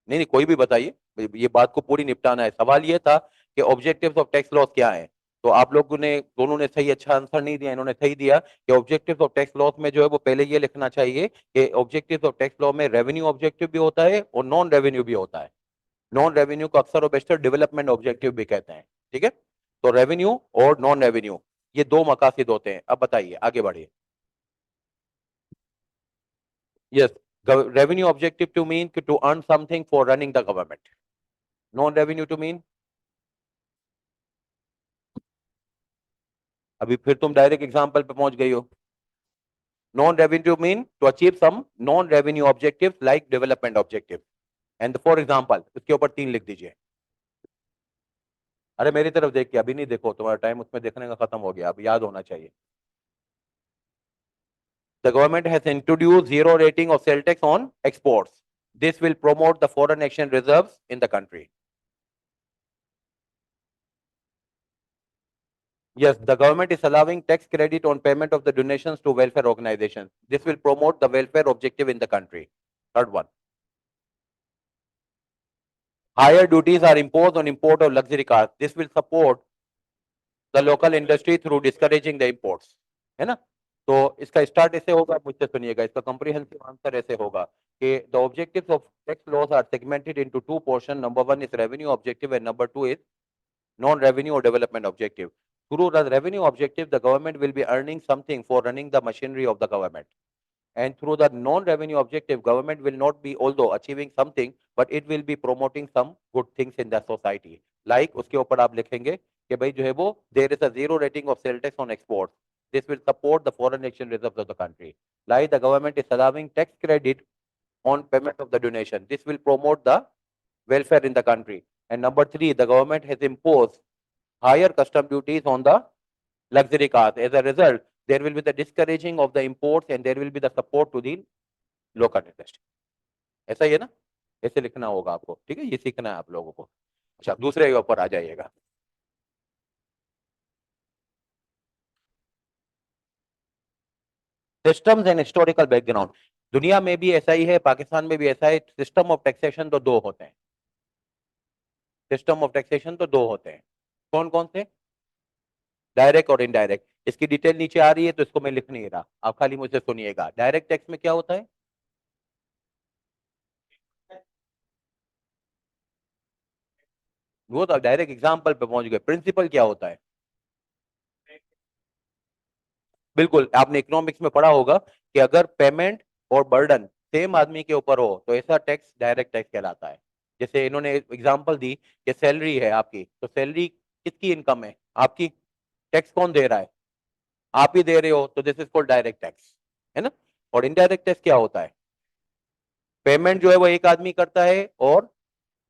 नहीं नहीं, कोई भी बताइए, ये बात को पूरी निपटाना है। सवाल ये था कि ऑब्जेक्टिव्स ऑफ टैक्स लॉस क्या है। तो आप लोगों ने दोनों ने सही अच्छा आंसर नहीं दिया, इन्होंने सही दिया कि ऑब्जेक्टिव्स ऑफ टैक्स लॉस में जो है वो पहले ये लिखना चाहिए कि ऑब्जेक्टिव्स ऑफ टैक्स लॉ में रेवेन्यू ऑब्जेक्टिव भी होता है और नॉन रेवेन्यू भी होता है। नॉन रेवेन्यू को अक्सर और बेशतर डेवलपमेंट ऑब्जेक्टिव भी कहते हैं। ठीक है, तो रेवेन्यू और नॉन रेवेन्यू ये दो मकासद होते हैं। अब बताइए, आगे बढ़िए। Yes, revenue objective to mean to earn something for running the government. Non revenue to mean, अभी फिर तुम डायरेक्ट एग्जाम्पल पे पहुंच गई हो। Non revenue mean to achieve some non revenue objective like development objective. And for example इसके ऊपर तीन लिख दीजिए। अरे मेरी तरफ देख के, अभी नहीं देखो, तुम्हारा टाइम उसमें देखने का खत्म हो गया, अब याद होना चाहिए। The government has introduced zero rating of sale tax on exports. This will promote the foreign exchange reserves in the country. Yes, the government is allowing tax credit on payment of the donations to welfare organizations. This will promote the welfare objective in the country. Third one. Higher duties are imposed on import of luxury cars. This will support the local industry through discouraging the imports. है ना? तो इसका स्टार्ट ऐसे होगा, मुझसे सुनिएगा, इसका कॉम्प्रिहेंसिव आंसर ऐसे होगा कि the objectives of tax laws are segmented into two portion. Number one is revenue objective and number two is non-revenue or development objective. Through the revenue objective, the government will be earning something for running the machinery of the government. And through the non-revenue objective, government will not be, although achieving something, but it will be promoting some good things in the society. Like उसके ऊपर आप लिखेंगे कि भाई जो है वो there is a zero rating of sale tax on exports. This will support the foreign exchange reserves of the country. Like the government is allowing tax credit on payment of the donation. This will promote the welfare in the country. And number three, the government has imposed higher custom duties on the luxury cars. As a result, there will be the discouraging of the imports and there will be the support to the local industry. ऐसा ही है ना, ऐसे लिखना होगा आपको। ठीक है, ये सीखना है आप लोगों को। अच्छा, दूसरे के ऊपर आ जाइएगा। Systems and historical background. दुनिया में भी ऐसा ही है, पाकिस्तान में भी ऐसा है। सिस्टम ऑफ टैक्सेशन तो दो होते हैं। सिस्टम ऑफ टैक्सेशन तो दो होते हैं। कौन कौन से? डायरेक्ट और इनडायरेक्ट। इसकी डिटेल नीचे आ रही है, तो इसको मैं लिख नहीं रहा, आप खाली मुझसे सुनिएगा। डायरेक्ट टैक्स में क्या होता है? वो तो डायरेक्ट एग्जाम्पल पे पहुंच गए। प्रिंसिपल क्या होता है? बिल्कुल, आपने इकोनॉमिक्स में पढ़ा होगा कि अगर पेमेंट और बर्डन सेम आदमी के ऊपर हो तो ऐसा टैक्स डायरेक्ट टैक्स कहलाता है। जैसे इन्होंने एग्जांपल दी कि सैलरी है आपकी, तो सैलरी किसकी इनकम है? आपकी। टैक्स कौन दे रहा है? आप ही दे रहे हो, तो this is called direct tax. है ना? और इनडायरेक्ट टैक्स क्या होता है? पेमेंट जो है वो एक आदमी करता है और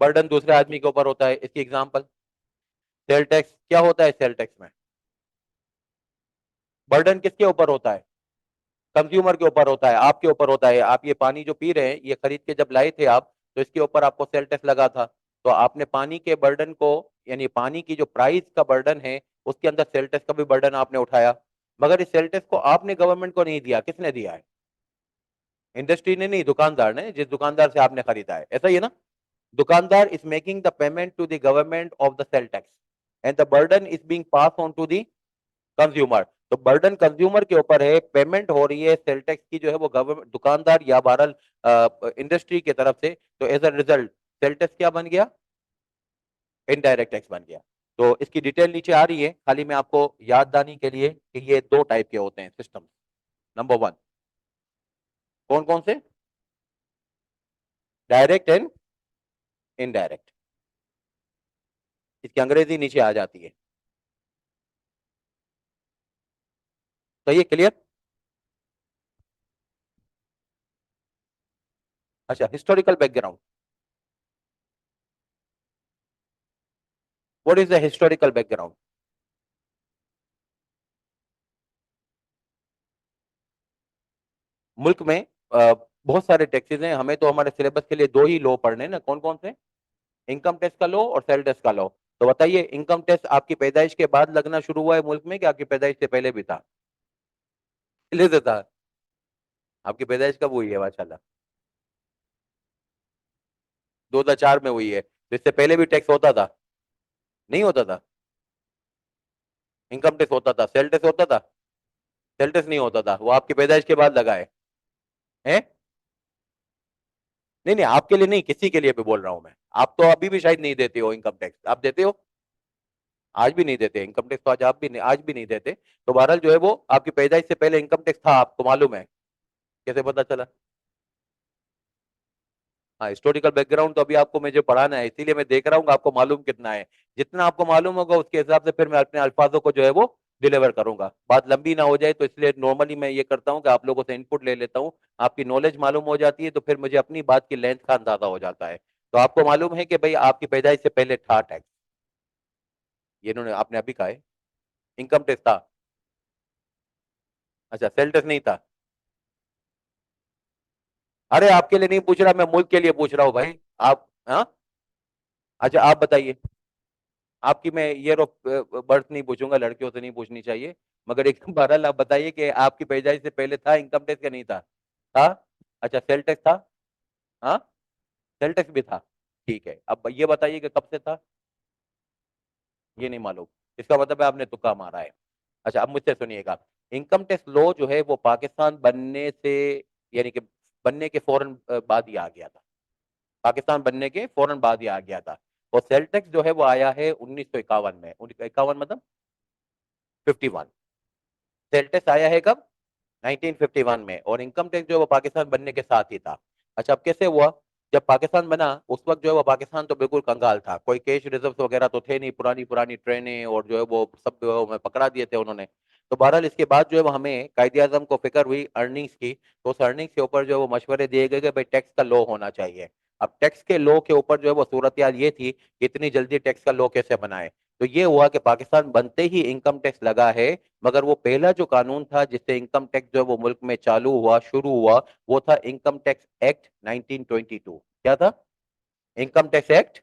बर्डन दूसरे आदमी के ऊपर होता है। इसकी एग्जांपल, सेल टैक्स क्या होता है? सेल टैक्स में बर्डन किसके ऊपर होता है? कंज्यूमर के ऊपर होता है, आपके ऊपर होता है। आप ये पानी जो पी रहे हैं, ये खरीद के जब लाए थे आप, तो इसके ऊपर आपको सेल टैक्स लगा था। तो आपने पानी के बर्डन को, यानी पानी की जो प्राइस का बर्डन है, उसके अंदर सेल टैक्स का भी बर्डन आपने उठाया। मगर इस सेल टैक्स को आपने गवर्नमेंट को नहीं दिया, किसने दिया है? इंडस्ट्री ने नहीं, दुकानदार ने, जिस दुकानदार से आपने खरीदा है। ऐसा ही है ना? दुकानदार is making the payment to the government of the sale tax and the burden is being pass on to the consumer. तो बर्डन कंज्यूमर के ऊपर है, पेमेंट हो रही है सेल टैक्स की जो है वो गवर्नमेंट, दुकानदार या बहरहाल इंडस्ट्री की तरफ से। तो as a result sale tax क्या बन गया? इनडायरेक्ट टैक्स बन गया। तो इसकी डिटेल नीचे आ रही है, खाली मैं आपको याददानी के लिए कि ये दो टाइप के होते हैं सिस्टम। नंबर वन, कौन कौन से? Direct and indirect. इसकी अंग्रेजी नीचे आ जाती है। तो ये क्लियर? अच्छा, historical background. What is the historical background? मुल्क में बहुत सारे टैक्सेस हैं, हमें तो हमारे सिलेबस के लिए दो ही लॉ पढ़ने हैं ना, कौन कौन से? इनकम टैक्स का लॉ और सेल टैक्स का लॉ। तो बताइए, इनकम टैक्स आपकी पैदाइश के बाद लगना शुरू हुआ है मुल्क में, कि आपकी पैदाइश से पहले भी था? पहले से था। आपकी पैदाइश कब हुई है माशाल्लाह? 2004 में हुई है, तो इससे पहले भी टैक्स होता था? नहीं होता था? इनकम टैक्स होता था, सेल टैक्स होता था? सेल टैक्स नहीं होता था, वो आपकी पैदाइश के बाद लगा है। हैं? नहीं नहीं, आपके लिए नहीं, किसी के लिए भी बोल रहा हूं मैं। आप तो अभी भी शायद नहीं देते हो इनकम टैक्स, आप देते हो? आज भी नहीं देते इनकम टैक्स, तो आज आप भी नहीं, आज भी नहीं देते। तो बहरहाल जो है वो आपकी पैदाइश से पहले इनकम टैक्स था, आपको मालूम है? कैसे पता चला? हाँ, हिस्टोरिकल बैकग्राउंड तो अभी आपको मुझे पढ़ाना है, इसीलिए मैं देख रहा हूँ कि आपको मालूम कितना है। जितना आपको मालूम होगा उसके हिसाब से फिर मैं अपने अल्फाजों को जो है वो डिलीवर करूंगा, बात लंबी ना हो जाए, तो इसलिए नॉर्मली मैं ये करता हूँ कि आप लोगों से इनपुट ले लेता हूँ। आपकी नॉलेज मालूम हो जाती है तो फिर मुझे अपनी बात की लेंथ का अंदाजा हो जाता है। तो आपको मालूम है कि भाई आपकी पैदाइश से पहले था टैक्स, ये इन्होंने आपने अभी कहा है। इनकम टैक्स था। अच्छा, सेल टैक्स नहीं था? अरे आपके लिए नहीं पूछ रहा मैं, मुल्क के लिए पूछ रहा हूँ भाई। आप, हाँ? अच्छा आप बताइए। आपकी मैं ईयर ऑफ बर्थ नहीं पूछूंगा, लड़कियों से नहीं पूछनी चाहिए। मगर एक बहरहाल आप बताइए कि आपकी पैदाइश से पहले था इनकम टैक्स या नहीं था? था। अच्छा, सेल टैक्स था? हाँ, सेल टैक्स भी था। ठीक है, अब ये बताइए कि कब से था? ये नहीं मालूम। इसका मतलब है आपने तुक्का मारा है। अच्छा, अब मुझसे सुनिएगा। इनकम टैक्स लॉ जो है वो पाकिस्तान बनने से, यानी कि बनने के फौरन बाद ही आ गया था। पाकिस्तान बनने के फौरन बाद ही आ गया था। और सेल टैक्स जो है वो आया है 1951 में, 1951 मतलब 51। सेल टैक्स आया है कब? 1951 में। और इनकम टैक्स जो है वो पाकिस्तान बनने के साथ ही था। अच्छा, अब कैसे हुआ? जब पाकिस्तान बना उस वक्त जो है वो पाकिस्तान तो बिल्कुल कंगाल था, कोई कैश रिजर्व वगैरह तो थे नहीं, पुरानी पुरानी ट्रेनें और जो है वो सब जो है वो पकड़ा दिए थे उन्होंने। तो बहरहाल इसके बाद जो है वो हमें कायदे आजम को फिक्र हुई अर्निंग्स की, तो उस अर्निंग्स के ऊपर जो है वो मशवरे दिए गए कि भाई टैक्स का लॉ होना चाहिए। अब टैक्स के लॉ के ऊपर जो है वो सूरत हाल ये थी कि इतनी जल्दी टैक्स का लॉ कैसे बनाए। तो ये हुआ कि पाकिस्तान बनते ही इनकम टैक्स लगा है। मगर वो पहला जो कानून था जिससे इनकम टैक्स जो है वो मुल्क में चालू हुआ, शुरू हुआ, वो था इनकम टैक्स एक्ट 1922। क्या था? Income tax act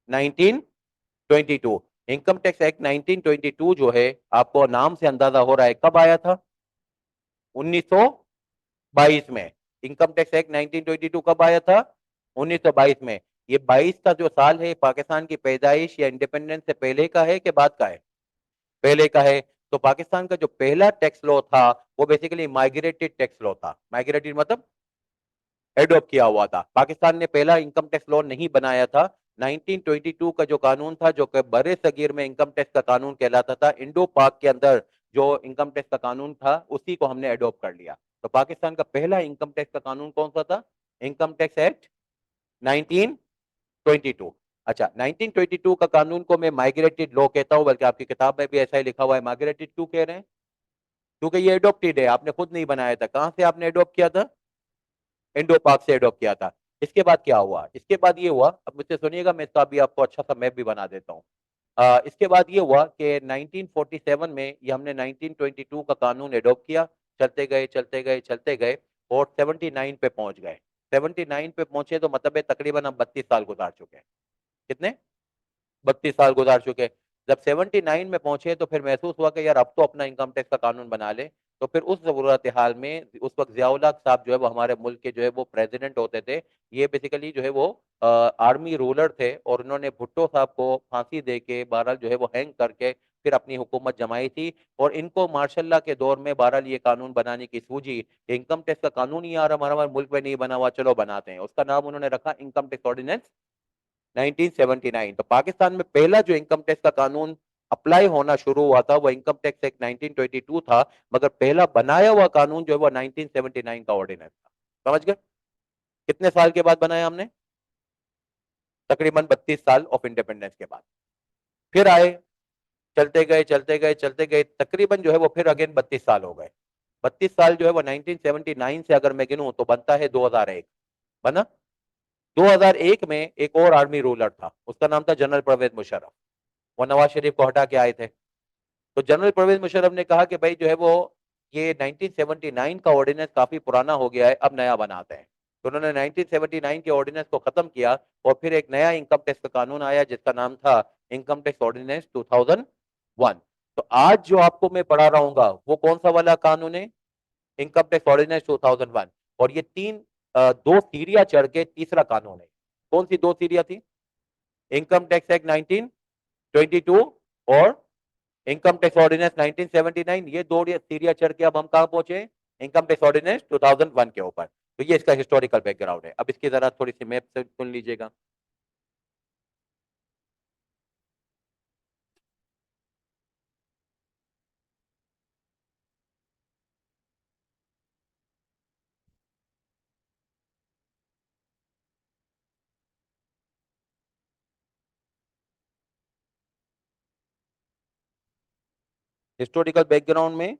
1922। Income tax act 1922 जो है, आपको नाम से अंदाजा हो रहा है कब आया था? 1922 में। इनकम टैक्स एक्ट 1922 कब आया था? 1922 में। ये 22 का जो साल है पाकिस्तान की पैदाइश या इंडिपेंडेंस से पहले का है कि बाद का है? पहले का है। तो पाकिस्तान का जो पहला टैक्स लॉ था वो बेसिकली माइग्रेटेड टैक्स लॉ था। माइग्रेटेड मतलब एडॉप्ट किया हुआ था। पाकिस्तान ने पहला इनकम टैक्स लॉ नहीं बनाया था। 1922 का जो कानून था, जो कि बड़े सगीर में इनकम टैक्स का कानून कहलाता था, इंडो पाक के अंदर जो इनकम टैक्स का कानून था उसी को हमने एडॉप्ट कर लिया। तो पाकिस्तान का पहला इनकम टैक्स का कानून कौन सा था? Income tax act 1922। अच्छा, 1922 का कानून को मैं माइग्रेटेड लॉ कहता हूं, बल्कि आपकी किताब में भी ऐसा ही लिखा हुआ है। माइग्रेटेड क्यों कह रहे हैं? क्योंकि ये एडॉप्टेड है, आपने खुद नहीं बनाया था। कहां से आपने एडॉप्ट किया था? इंडो पाक से एडॉप्ट किया था। इसके बाद क्या हुआ? इसके बाद ये हुआ, अब मुझसे सुनिएगा, मैं इसका अभी आपको अच्छा सा मैप भी बना देता हूँ। इसके बाद ये हुआ कि 1947 में ये हमने 1922 का कानून एडॉप्ट किया। चलते गए चलते गए चलते गए और 79 पे पहुंच गए। 79 पे पहुंचे तो मतलब है तकरीबन हम 32 साल गुजार चुके हैं। कितने? 32 साल गुजार चुके। जब 79 में पहुंचे तो फिर महसूस हुआ कि यार अब तो अपना इनकम टैक्स का कानून बना ले। तो फिर उस जरूरत हाल में उस वक्त जियाउल हक साहब जो है वो हमारे मुल्क के जो है वो प्रेसिडेंट होते थे। ये बेसिकली जो है वो आर्मी रूलर थे, और उन्होंने भुट्टो साहब को फांसी दे के बहरहाल जो है वो हैंग करके फिर अपनी हुकूमत जमाई थी। और इनको मार्शल लॉ के दौर में बहरहाल ये कानून बनाने की सूझी कि इनकम टैक्स का कानून ही यार हमारे मुल्क में नहीं बना हुआ, चलो बनाते हैं। उसका नाम उन्होंने रखा इनकम टैक्स ऑर्डिनेंस 1979। तो पाकिस्तान में पहला जो इनकम टैक्स का कानून अप्लाई होना शुरू हुआ था वो इनकम टैक्स एक्ट 1922 था। मगर पहला बनाया हुआ कानून जो है वो 1979 का ऑर्डिनेंस था। समझ गए? कितने साल के बाद बनाया हमने? तकरीबन 32 साल ऑफ इंडिपेंडेंस के बाद। फिर आए, चलते गए चलते गए चलते गए, तकरीबन जो है वो फिर अगेन 32 साल हो गए। 32 साल जो है वो 1979 से अगर मैं गिनूं तो बनता है 2001। बना? 2001 में एक और आर्मी रूलर था, उसका नाम था जनरल परवेज मुशर्रफ। वो नवाज शरीफ को हटा के आए थे। तो जनरल परवेज मुशर्रफ ने कहा कि भाई जो है वो ये 1979 का ऑर्डिनेंस काफी पुराना हो गया है, अब नया बनाते हैं। तो उन्होंने 1979 के ऑर्डिनेंस को खत्म किया और फिर एक नया इनकम टैक्स का कानून आया जिसका नाम था इनकम टैक्स ऑर्डिनेंस 2001। तो आज जो आपको मैं पढ़ा रहा हूँ वो कौन सा वाला कानून है? Income tax ordinance 2001। और ये दो सीढ़ियां चढ़ के तीसरा कानून है। कौन सी दो सीढ़ियां थी? इनकम टैक्स एक्ट 1922 और इनकम टैक्स ऑर्डिनेंस 1979। ये दो सीढ़ियां चढ़ के अब हम कहां पहुंचे? इनकम टैक्स ऑर्डिनेंस 2001 के ऊपर। तो ये इसका हिस्टोरिकल बैकग्राउंड है। अब इसकी जरा थोड़ी सी मैप से सुन लीजिएगा। हिस्टोरिकल बैकग्राउंड में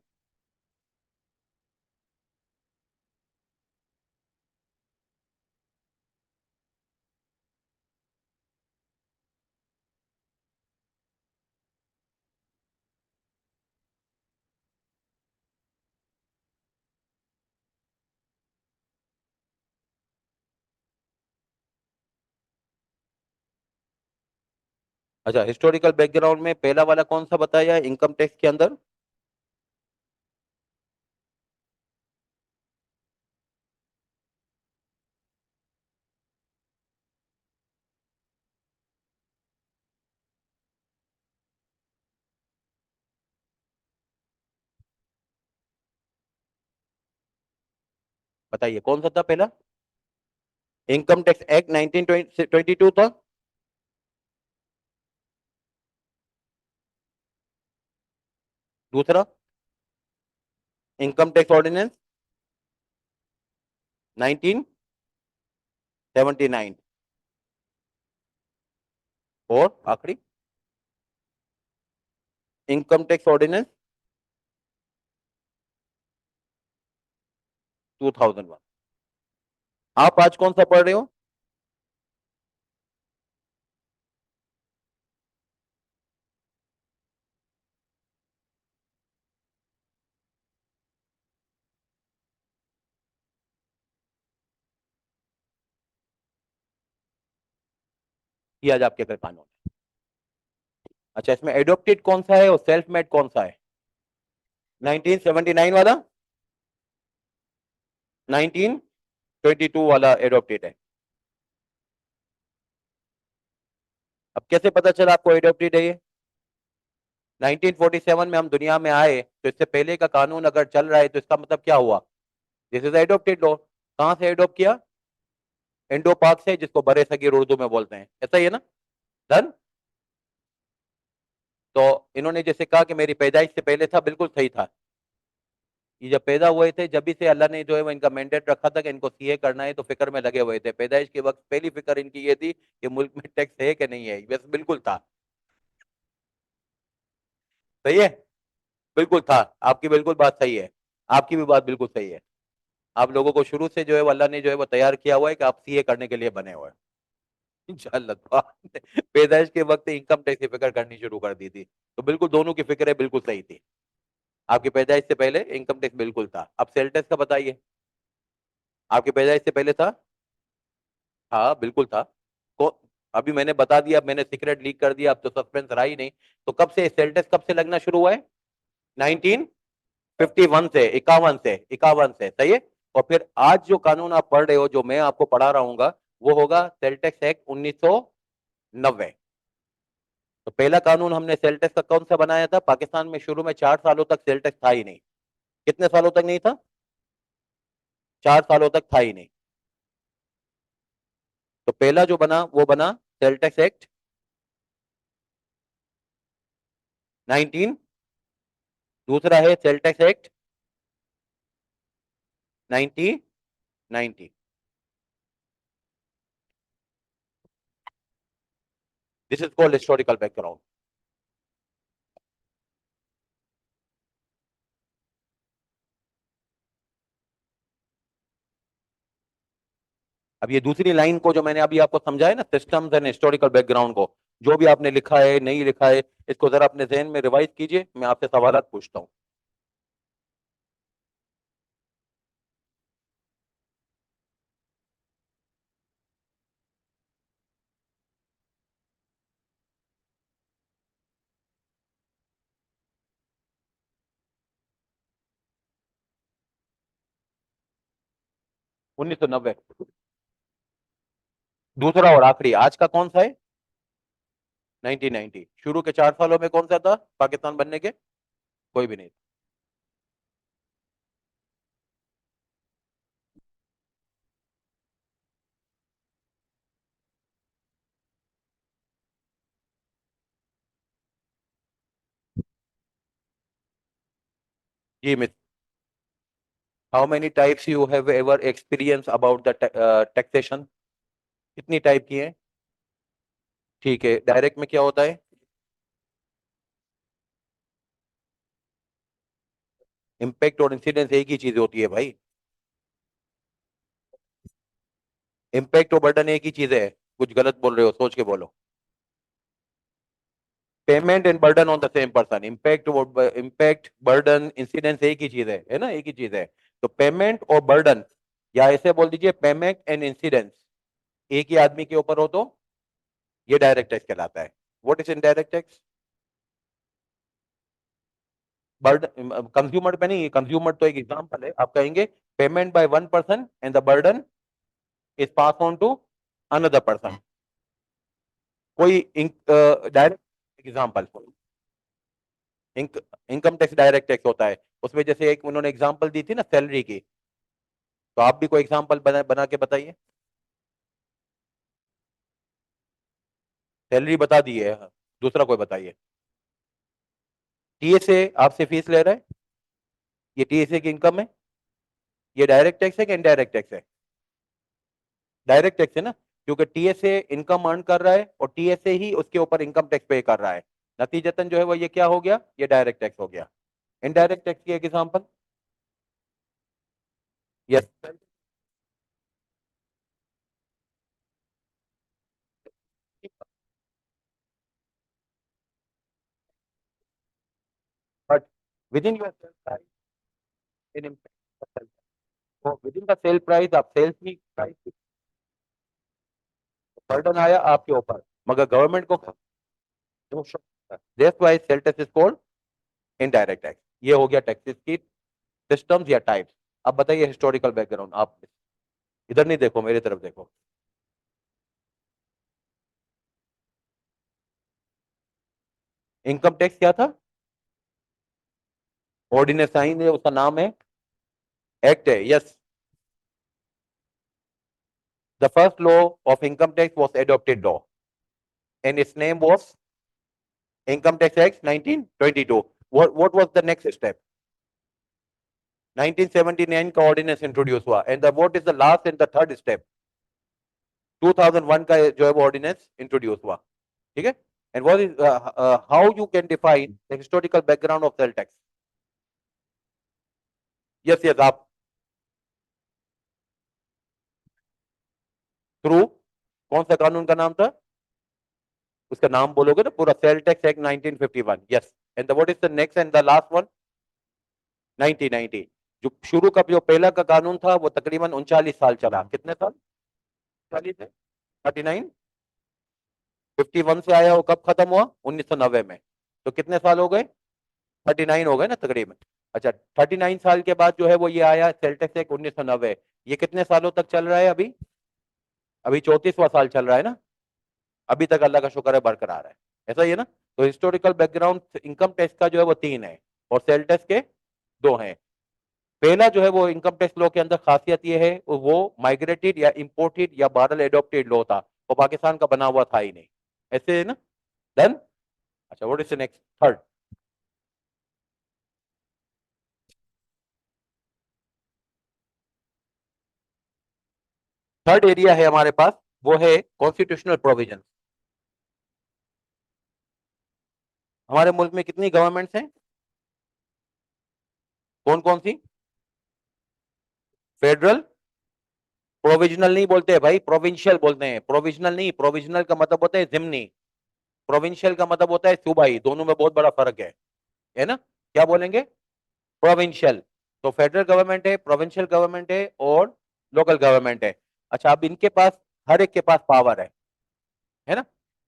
अच्छा, हिस्टोरिकल बैकग्राउंड में पहला वाला कौन सा बताया इनकम टैक्स के अंदर? बताइए कौन सा था पहला? इनकम टैक्स एक्ट 1922 था। दूसरा इनकम टैक्स ऑर्डिनेंस 1979। और आखिरी इनकम टैक्स ऑर्डिनेंस 2001। आप आज कौन सा पढ़ रहे हो? ये आज आपके घर कानून है। अच्छा, इसमें एडॉप्टेड कौन सा है और सेल्फ मेड कौन सा है? 1979 वाला, 1922 वाला एडॉप्टेड है। अब कैसे पता चला आपको एडॉप्टेड है ये? 1947 में हम दुनिया में आए, तो इससे पहले का कानून अगर चल रहा है तो इसका मतलब क्या हुआ? This is adopted law. कहां से एडॉप्ट किया? इंडो पाक से, जिसको बरे सगीर उर्दू में बोलते हैं। ऐसा ही है ना? डन। तो इन्होंने जैसे कहा कि मेरी पैदाइश से पहले था, बिल्कुल सही था। ये जब पैदा हुए थे, जब भी से अल्लाह ने जो है वो इनका मैंडेट रखा था कि इनको सीए करना है, तो फिक्र में लगे हुए थे। पैदाइश के वक्त पहली फिक्र इनकी ये थी कि मुल्क में टैक्स है कि नहीं है। बस बिल्कुल था। सही है। बिल्कुल था। आपकी बिल्कुल बात सही है। आपकी भी बात बिल्कुल सही है। आप लोगों को शुरू से जो है वो अल्लाह ने जो है वो तैयार किया हुआ है कि आप सीए करने के लिए बने हुए हैं। इंशाल्लाह। तो आपने पैदाइश के वक्त इनकम टैक्स की फिक्र करनी शुरू कर दी थी। तो बिल्कुल दोनों की फिक्र बिल्कुल सही थी। आपकी पैदाइश से पहले इनकम टैक्स बिल्कुल था। अब सेल टैक्स का बताइए। आपकी पैदाइश से पहले था? हाँ बिल्कुल था। को अभी मैंने बता दिया, मैंने सीक्रेट लीक कर दिया, अब तो सस्पेंस रहा ही नहीं। तो कब से सेल टैक्स कब से लगना शुरू हुआ है? 1951 से, 51 से सही है। और फिर आज जो कानून आप पढ़ रहे हो, जो मैं आपको पढ़ा रहा हूँ, वो होगा सेल टैक्स एक्ट 1990। तो पहला कानून हमने सेल टैक्स का कौन सा बनाया था? पाकिस्तान में शुरू में 4 सालों तक सेल टैक्स था ही नहीं। कितने सालों तक नहीं था? 4 सालों तक था ही नहीं। तो पहला जो बना वो बना सेल टैक्स एक्ट 19। दूसरा है sale tax act 1990। This is called historical background. अब ये दूसरी लाइन को जो मैंने अभी आपको समझाया ना, सिस्टम्स एंड हिस्टोरिकल बैकग्राउंड को, जो भी आपने लिखा है नहीं लिखा है, इसको जरा अपने जहन में रिवाइज कीजिए। मैं आपसे सवाल पूछता हूँ। 1990। दूसरा और आखिरी आज का कौन सा है? 1990। शुरू के 4 सालों में कौन सा था पाकिस्तान बनने के? कोई भी नहीं। जी miss, how many types you have ever experience about the taxation? कितनी टाइप की है? ठीक है, डायरेक्ट में क्या होता है? इम्पैक्ट और इंसिडेंस एक ही चीज होती है भाई। इम्पैक्ट और बर्डन एक ही चीज है। कुछ गलत बोल रहे हो, सोच के बोलो। Payment and burden on the same person. Impact burden incidence एक ही चीज है ना, एक ही चीज है। तो पेमेंट और बर्डन, या ऐसे बोल दीजिए पेमेंट एंड इंसिडेंस, एक ही आदमी के ऊपर हो तो ये डायरेक्ट टैक्स कहलाता है। What is indirect tax? Burden consumer पे नहीं, कंज्यूमर तो एक एग्जांपल है। आप कहेंगे payment by one person and the burden is pass on to another person. कोई direct example, income tax direct tax होता है। उसमें जैसे एक उन्होंने एग्जांपल दी थी ना सैलरी की, तो आप भी कोई एग्जांपल बना के बताइए। सैलरी बता दी है, दूसरा कोई बताइए। टीएसए आपसे फीस ले रहा है, ये टीएसए की इनकम है। ये डायरेक्ट टैक्स है कि इनडायरेक्ट टैक्स है? डायरेक्ट टैक्स है ना, क्योंकि टीएसए इनकम अर्न कर रहा है और टीएसए ही उसके ऊपर इनकम टैक्स पे कर रहा है। नतीजतन जो है वो ये क्या हो गया, ये डायरेक्ट टैक्स हो गया। इनडायरेक्ट टैक्स की एक example. Yes. But within your sale price, in impact, तो within the sale price आप सेल्स की प्राइस, बर्डन आया आपके ऊपर, मगर गवर्नमेंट को that's why sale tax is called indirect tax. ये हो गया टैक्सेस की सिस्टम्स या टाइप्स। अब बताइए हिस्टोरिकल बैकग्राउंड। आप इधर नहीं देखो, मेरी तरफ देखो। इनकम टैक्स क्या था? ऑर्डिनेंस साइन है, उसका नाम है एक्ट है। Yes, the first law of income tax was adopted law and it's name was income tax act 1922। What was the next step? 1979 का ऑर्डिनेंस इंट्रोड्यूस हुआ and the what is the last and the third step? 2001 का जो है वो ऑर्डिनेंस इंट्रोड्यूस हुआ। ठीक है। And what is how you can define the historical background of sale tax? Yes yes, आप थ्रू कौन सा कानून का नाम था? उसका नाम बोलोगे ना पूरा, sale tax act 1951। Yes, and what is the next and the last one? 1990। जो शुरू का जो पहला का कानून था वो तकरीबन 39 साल चला। कितने साल? 40 है। 39। 51 से आया, वो कब खत्म हुआ? 1990 में। तो कितने साल हो गए? 39 हो गए ना तकरीबन। अच्छा, 39 साल के बाद जो है वो ये आया सेल टैक्स एक्ट 1990। ये कितने सालों तक चल रहा है अभी? अभी 34वां साल चल रहा है ना। अभी तक अल्लाह का शुक्र है बरकरार है। ऐसा ही है ना। तो हिस्टोरिकल बैकग्राउंड इनकम टैक्स का जो है वो 3 है और सेल टैक्स के 2 हैं। पहला जो है वो इनकम टैक्स लॉ के अंदर खासियत ये है वो माइग्रेटेड या इंपोर्टेड या बारल एडॉप्टेड लॉ था, वो पाकिस्तान का बना हुआ था ही नहीं। ऐसे है ना। डन। अच्छा, what is the next third? Third area है हमारे पास, वो है कॉन्स्टिट्यूशनल प्रोविजन। हमारे मुल्क में कितनी गवर्नमेंट्स हैं? कौन कौन सी? फेडरल। प्रोविजनल नहीं बोलते हैं भाई, प्रोविंशियल बोलते हैं। प्रोविजनल नहीं, प्रोविजनल का मतलब होता है जिमनी, प्रोविंशियल का मतलब होता है सूबाई। दोनों में बहुत बड़ा फर्क है ना। क्या बोलेंगे? प्रोविंशियल। तो फेडरल गवर्नमेंट है, प्रोविंशियल गवर्नमेंट है और लोकल गवर्नमेंट है। अच्छा, अब इनके पास हर एक के पास पावर है ना,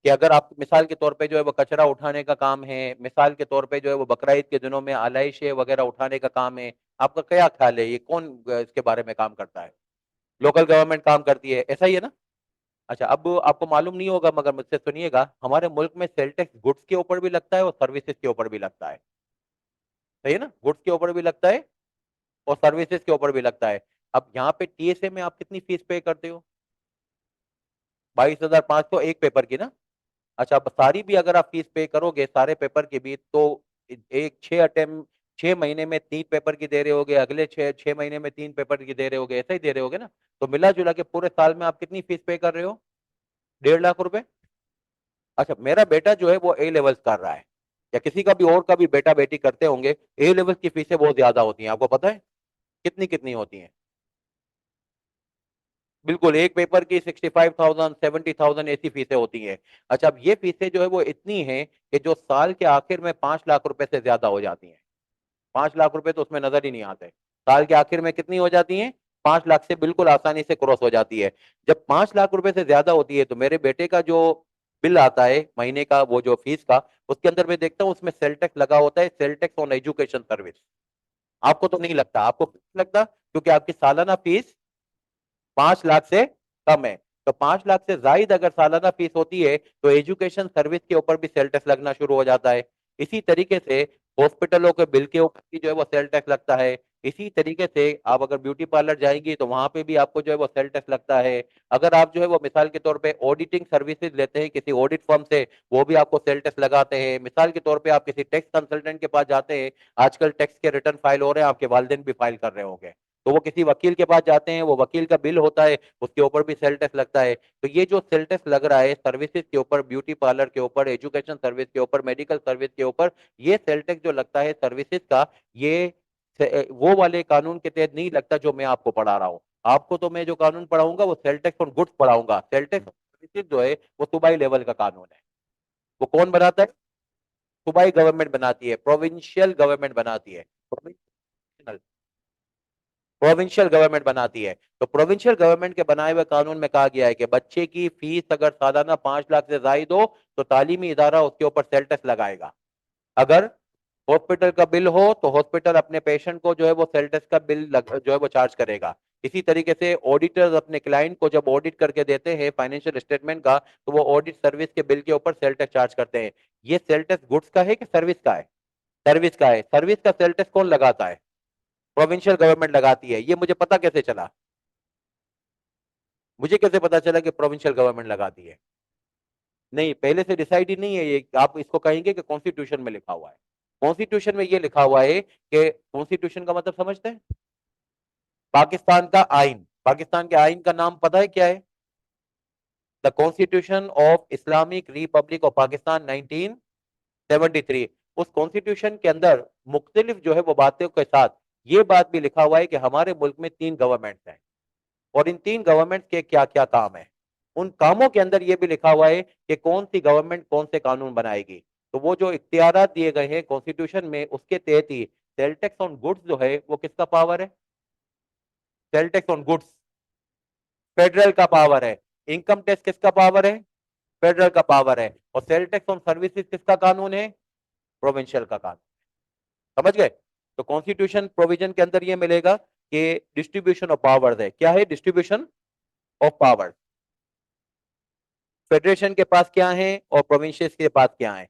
कि अगर आप मिसाल के तौर पे जो है वो कचरा उठाने का काम है, मिसाल के तौर पे जो है वो बकरा ईद के दिनों में आलाइशे वगैरह उठाने का काम है। आपका क्या ख्याल है ये कौन इसके बारे में काम करता है? लोकल गवर्नमेंट काम करती है, ऐसा ही है ना। अच्छा, अब आपको मालूम नहीं होगा मगर मुझसे सुनिएगा, हमारे मुल्क में सेल टैक्स गुड्स के ऊपर भी लगता है और सर्विसेज के ऊपर भी लगता है। सही है ना, गुड्स के ऊपर भी लगता है और सर्विसेज के ऊपर भी लगता है। अब यहाँ पे टीएसए में आप कितनी फीस पे करते हो? 22,500 एक पेपर की ना। अच्छा, अब सारी भी अगर आप फीस पे करोगे सारे पेपर की भी, तो एक 6 अटेम्प्ट, 6 महीने में 3 पेपर की दे रहे होगे, अगले 6 6 महीने में 3 पेपर की दे रहे होगे, ऐसा ही दे रहे होगे ना। तो मिला जुला के पूरे साल में आप कितनी फीस पे कर रहे हो? 1.5 लाख रुपए। अच्छा, मेरा बेटा जो है वो ए लेवल्स कर रहा है, या किसी का भी और का भी बेटा बेटी करते होंगे, ए लेवल्स की फीसें बहुत ज्यादा होती हैं, आपको पता है कितनी कितनी होती हैं? बिल्कुल, एक पेपर की 65,000 70,000 ऐसी फीसें होती हैं। अच्छा, अब ये फीसें जो है वो इतनी हैं कि जो साल के आखिर में 5 लाख रुपए से ज्यादा हो जाती हैं। 5 लाख रुपए तो उसमें नजर ही नहीं आते। साल के आखिर में कितनी हो जाती हैं? 5 लाख से बिल्कुल आसानी से क्रॉस हो जाती है। जब 5 लाख रुपए से ज्यादा होती है तो मेरे बेटे का जो बिल आता है महीने का, वो जो फीस का, उसके अंदर मैं देखता हूँ उसमें सेल टैक्स लगा होता है, cell tax on education service. आपको तो नहीं लगता, आपको क्यों लगता? क्योंकि आपकी सालाना फीस 5 लाख से कम है। तो 5 लाख से जायद अगर सालाना फीस होती है तो एजुकेशन सर्विस के ऊपर भी सेल टैक्स लगना शुरू हो जाता है। इसी तरीके से हॉस्पिटलों के बिल के ऊपर भी जो है वो सेल टैक्स लगता है। इसी तरीके से आप अगर ब्यूटी पार्लर जाएंगी तो वहां पे भी आपको जो है वो सेल टैक्स लगता है। अगर आप जो है वो मिसाल के तौर पे ऑडिटिंग सर्विसेज लेते हैं किसी ऑडिट फर्म से, वो भी आपको सेल टैक्स लगाते हैं। मिसाल के तौर पे आप किसी टैक्स कंसल्टेंट के पास जाते हैं, आजकल टैक्स के रिटर्न फाइल हो रहे हैं, आपके वालिदैन भी फाइल कर रहे होंगे, तो वो किसी वकील के पास जाते हैं, वो वकील का बिल होता है, उसके ऊपर भी सेल टैक्स लगता है। तो ये जो सेल टैक्स लग रहा है सर्विसेज के ऊपर, ब्यूटी पार्लर के ऊपर, एजुकेशन सर्विस के ऊपर, मेडिकल सर्विस के ऊपर, ये सेल टैक्स जो लगता है सर्विसेज का, ये वो वाले कानून के तहत नहीं लगता जो मैं आपको पढ़ा रहा हूँ। आपको तो मैं जो कानून पढ़ाऊंगा वो सेल टैक्स ऑन गुड्स पढ़ाऊंगा। सेल टैक्स सर्विसेज जो है वो सूबाई लेवल का कानून है। वो कौन बनाता है? सूबाई गवर्नमेंट बनाती है, प्रोविंशियल गवर्नमेंट बनाती है। प्रोविंशियल गवर्नमेंट बनाती है। तो प्रोविंशियल गवर्नमेंट के बनाए हुए कानून में कहा गया है कि बच्चे की फीस अगर सालाना 5 लाख से जायद हो तो तालीमी इदारा उसके ऊपर सेल टैक्स लगाएगा। अगर हॉस्पिटल का बिल हो तो हॉस्पिटल अपने पेशेंट को जो है वो सेल टैक्स का बिल जो है वो चार्ज करेगा। इसी तरीके से ऑडिटर्स अपने क्लाइंट को जब ऑडिट करके देते हैं फाइनेंशियल स्टेटमेंट का, तो वो ऑडिट सर्विस के बिल के ऊपर सेल टैक्स चार्ज करते हैं। ये सेल टैक्स गुड्स का है कि सर्विस का है? सर्विस का है। सर्विस का सेल टैक्स कौन लगाता है? प्रोविंशियल गवर्नमेंट लगाती है। ये मुझे पता कैसे चला? मुझे कैसे पता चला कि प्रोविंशियल गवर्नमेंट लगाती है? नहीं, पहले से डिसाइड ही नहीं है ये, आप इसको कहेंगे कि कॉन्स्टिट्यूशन में लिखा हुआ है। कॉन्स्टिट्यूशन में ये लिखा हुआ है कि कॉन्स्टिट्यूशन का मतलब समझते हैं? पाकिस्तान का आइन। पाकिस्तान के आइन का नाम पता है क्या है? The constitution of Islamic republic of Pakistan 1973। उस कॉन्स्टिट्यूशन के अंदर मुख्तलिफ जो है वो बातों के साथ ये बात भी लिखा हुआ है कि हमारे मुल्क में 3 गवर्नमेंट्स हैं और इन 3 गवर्नमेंट के क्या क्या काम है। उन कामों के अंदर यह भी लिखा हुआ है कि कौन सी गवर्नमेंट कौन से कानून बनाएगी। तो वो जो इख्तियारात दिए गए हैं कॉन्स्टिट्यूशन में, उसके तहत ही सेल टैक्स ऑन गुड्स जो है वो किसका पावर है? Cell tax on goods federal का पावर है। इनकम टैक्स किसका पावर है? फेडरल का पावर है। और सेल टैक्स ऑन सर्विसेज किसका कानून है? प्रोविंशियल का कानून। समझ गए? तो कॉन्स्टिट्यूशन प्रोविजन के अंदर ये मिलेगा कि डिस्ट्रीब्यूशन ऑफ पावर्स है। क्या है? Distribution of powers. फेडरेशन के पास क्या है और प्रोविंसेस के पास क्या है?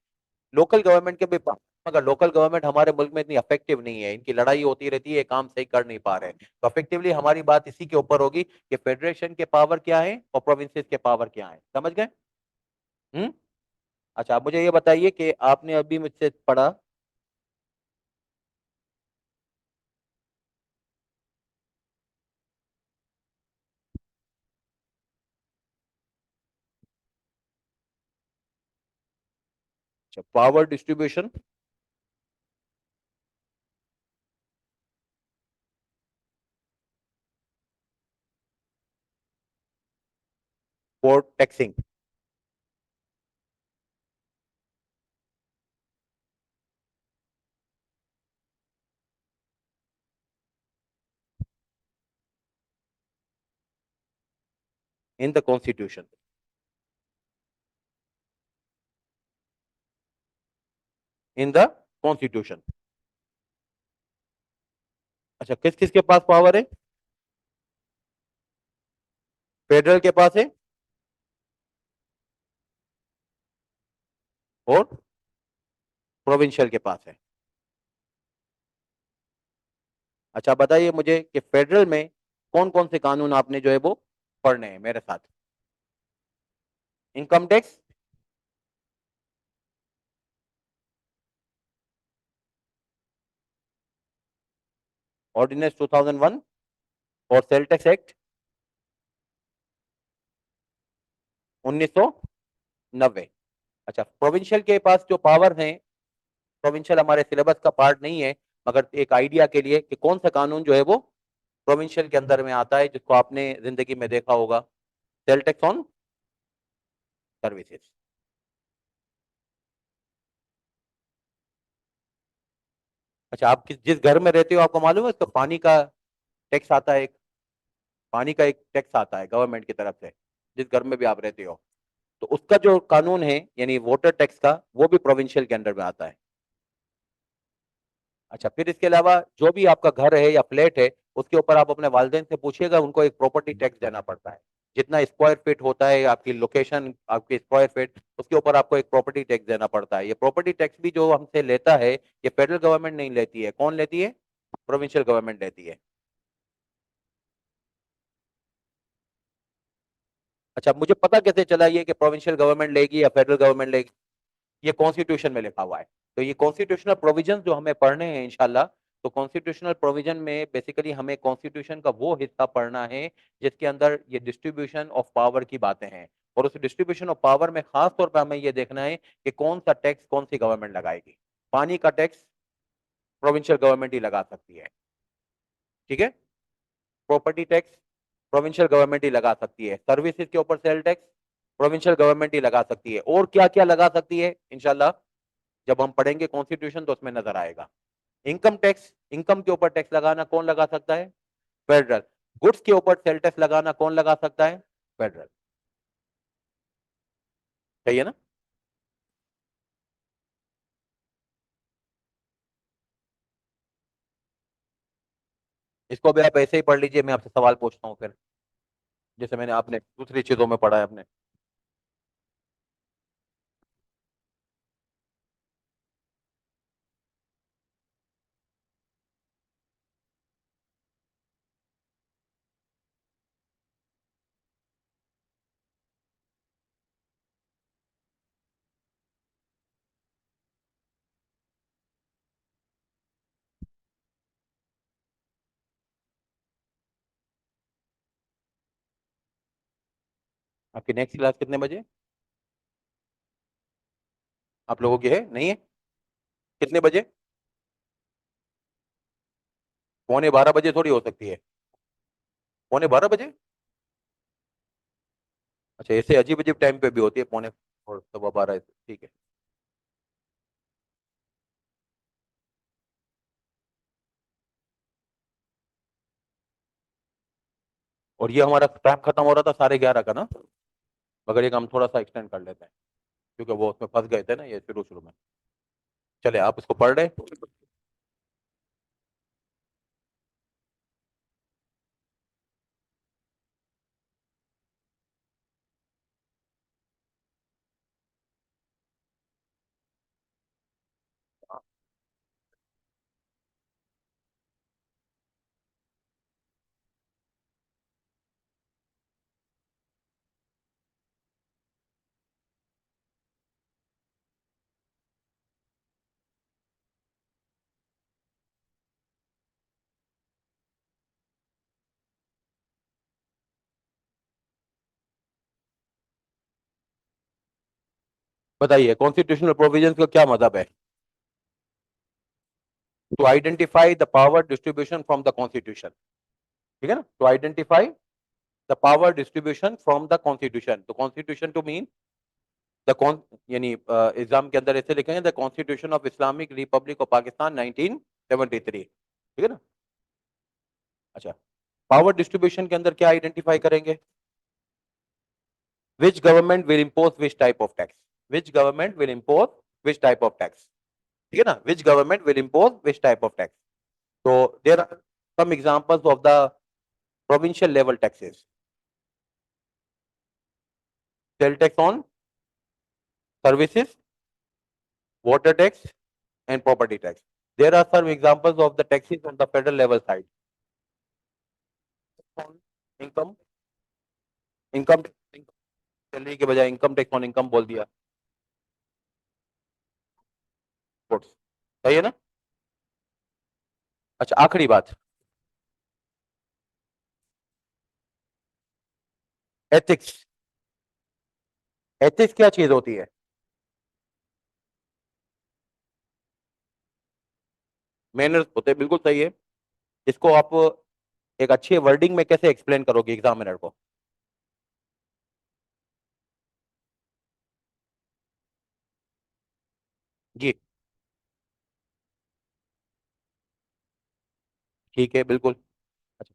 लोकल गवर्नमेंट के भी पास। मगर लोकल गवर्नमेंट हमारे मुल्क में इतनी अफेक्टिव नहीं है, इनकी लड़ाई होती रहती है, काम सही कर नहीं पा रहे। तो अफेक्टिवली हमारी बात इसी के ऊपर होगी कि फेडरेशन के पावर क्या है और प्रोविंसेस के पावर क्या है। समझ गए? हम्म। अच्छा, आप मुझे ये बताइए कि आपने अभी मुझसे पढ़ा power distribution for taxing. In the constitution. In the constitution. अच्छा, किस किस के पास पावर है? फेडरल के पास है और प्रोविंशियल के पास है। अच्छा बताइए मुझे कि फेडरल में कौन कौन से कानून आपने जो है वो पढ़ने हैं मेरे साथ। इनकम टैक्स, ऑर्डिनेंस 2001 और सेल टैक्स एक्ट 1990। अच्छा, प्रोविंशियल के पास जो पावर है, प्रोविंशियल हमारे सिलेबस का पार्ट नहीं है, मगर एक आइडिया के लिए कि कौन सा कानून जो है वो प्रोविंशियल के अंदर में आता है, जिसको आपने जिंदगी में देखा होगा, सेल टैक्स ऑन सर्विसेज। अच्छा, आप जिस घर में रहते हो आपको मालूम है, तो पानी का टैक्स आता है, एक पानी का एक टैक्स आता है गवर्नमेंट की तरफ से, जिस घर में भी आप रहते हो, तो उसका जो कानून है यानी वाटर टैक्स का, वो भी प्रोविंशियल के अंडर में आता है। अच्छा, फिर इसके अलावा जो भी आपका घर है या फ्लैट है, उसके ऊपर आप अपने वालदेन से पूछिएगा, उनको एक प्रॉपर्टी टैक्स देना पड़ता है। जितना स्क्वायर फीट होता है आपकी लोकेशन, आपकी स्क्वायर फीट, उसके ऊपर आपको एक प्रॉपर्टी टैक्स देना पड़ता है। ये प्रॉपर्टी टैक्स भी जो हमसे लेता है, ये फेडरल गवर्नमेंट नहीं लेती है। कौन लेती है? प्रोविंशियल गवर्नमेंट लेती है। अच्छा, मुझे पता कैसे चला ये कि प्रोविंशियल गवर्नमेंट लेगी या फेडरल गवर्नमेंट लेगी? ये कॉन्स्टिट्यूशन में लिखा हुआ है। तो ये कॉन्स्टिट्यूशनल प्रोविजन जो हमें पढ़ने हैं इंशाल्लाह, तो कॉन्स्टिट्यूशनल प्रोविजन में बेसिकली हमें कॉन्स्टिट्यूशन का वो हिस्सा पढ़ना है जिसके अंदर ये डिस्ट्रीब्यूशन ऑफ पावर की बातें हैं। और उस डिस्ट्रीब्यूशन ऑफ पावर में खास तौर पर हमें ये देखना है कि कौन सा टैक्स कौन सी गवर्नमेंट लगाएगी। पानी का टैक्स प्रोविंशियल गवर्नमेंट ही लगा सकती है, ठीक है। प्रॉपर्टी टैक्स प्रोविंशियल गवर्नमेंट ही लगा सकती है। सर्विसेज के ऊपर सेल टैक्स प्रोविंशियल गवर्नमेंट ही लगा सकती है। और क्या क्या लगा सकती है इंशाल्लाह जब हम पढ़ेंगे कॉन्स्टिट्यूशन तो उसमें नजर आएगा। इनकम टैक्स, इनकम के ऊपर टैक्स लगाना कौन लगा सकता है? फेडरल। गुड्स के ऊपर सेल टैक्स लगाना कौन लगा सकता है? फेडरल। सही है ना? इसको भी आप ऐसे ही पढ़ लीजिए, मैं आपसे सवाल पूछता हूँ फिर, जैसे मैंने आपने दूसरी चीजों में पढ़ा है अपने। आपकी नेक्स्ट क्लास कितने बजे आप लोगों की है? नहीं है? कितने बजे? 11:15 बजे थोड़ी हो सकती है। 11:15 बजे? अच्छा, ऐसे अजीब अजीब टाइम पे भी होती है, पौने और 12:15, ठीक है। और ये हमारा टाइम खत्म हो रहा था 11:30 का ना, मगर एक हम थोड़ा सा एक्सटेंड कर लेते हैं, क्योंकि वो उसमें फंस गए थे ना ये शुरू शुरू में। चले, आप इसको पढ़ रहे? बताइए, कॉन्स्टिट्यूशनल प्रोविजंस का क्या मतलब है? To identify the power distribution from the constitution, ठीक है ना, to identify the power distribution from the constitution. तो कॉन्स्टिट्यूशन टू मीन द कौन, यानी एग्जाम के अंदर ऐसे लिखेंगे, the constitution of Islamic republic of Pakistan 1973, ठीक है ना। अच्छा, पावर डिस्ट्रीब्यूशन के अंदर क्या आइडेंटिफाई करेंगे? Which government will impose which type of tax, which government will impose which type of tax, ठीक है ना, which government will impose which type of tax. तो there are some examples of the provincial level taxes. Sale tax on services, water tax, and property tax. There are some examples of the taxes on the federal level side. Income, income salary के बजाय इनकम टैक्स ऑन इनकम बोल दिया, सही है ना? अच्छा, आखिरी बात, एथिक्स। एथिक्स क्या चीज होती है? मैनर्स होते हैं, बिल्कुल सही है। इसको आप एक अच्छे वर्डिंग में कैसे एक्सप्लेन करोगे एग्जामिनर को? जी, ठीक है, बिल्कुल। अच्छा,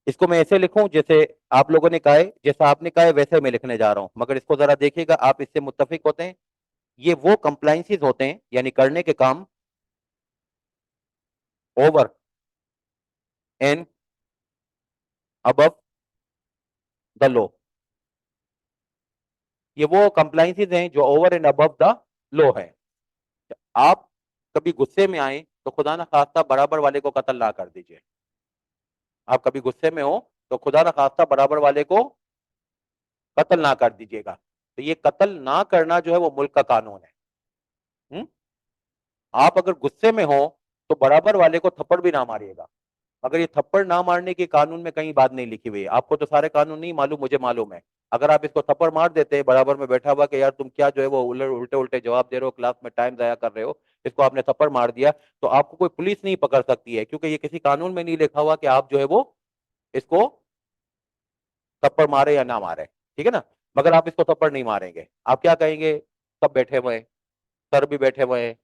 इसको मैं ऐसे लिखूं जैसे आप लोगों ने कहा है, जैसा आपने कहा है वैसे मैं लिखने जा रहा हूं, मगर इसको जरा देखिएगा, आप इससे मुत्तफिक होते हैं? ये वो कंप्लाइंसेस होते हैं, यानी करने के काम over and above the law. ये वो कंप्लाइंसेस हैं जो over and above the law है। आप कभी गुस्से में आए तो खुदा ना खास्ता बराबर वाले को कत्ल ना कर दीजिए। आप कभी गुस्से में हो तो खुदा ना खास्ता बराबर वाले को कत्ल ना कर दीजिएगा। तो ये कत्ल ना करना जो है वो मुल्क का कानून है। हुँ? आप अगर गुस्से में हो तो बराबर वाले को थप्पड़ भी ना मारिएगा। अगर ये थप्पड़ ना मारने की कानून में कहीं बात नहीं लिखी हुई है, आपको तो सारे कानून नहीं मालूम, मुझे मालूम है। अगर आप इसको थप्पड़ मार देते हैं बराबर में बैठा हुआ कि यार तुम क्या जो है वो उल्टे उल्टे जवाब दे रहे हो, क्लास में टाइम जाया कर रहे हो, इसको आपने थप्पड़ मार दिया, तो आपको कोई पुलिस नहीं पकड़ सकती है, क्योंकि ये किसी कानून में नहीं लिखा हुआ कि आप जो है वो इसको थप्पड़ मारे या ना मारे। ठीक है ना? मगर आप इसको थप्पड़ नहीं मारेंगे, आप क्या कहेंगे? सब बैठे हुए हैं, सर भी बैठे हुए हैं,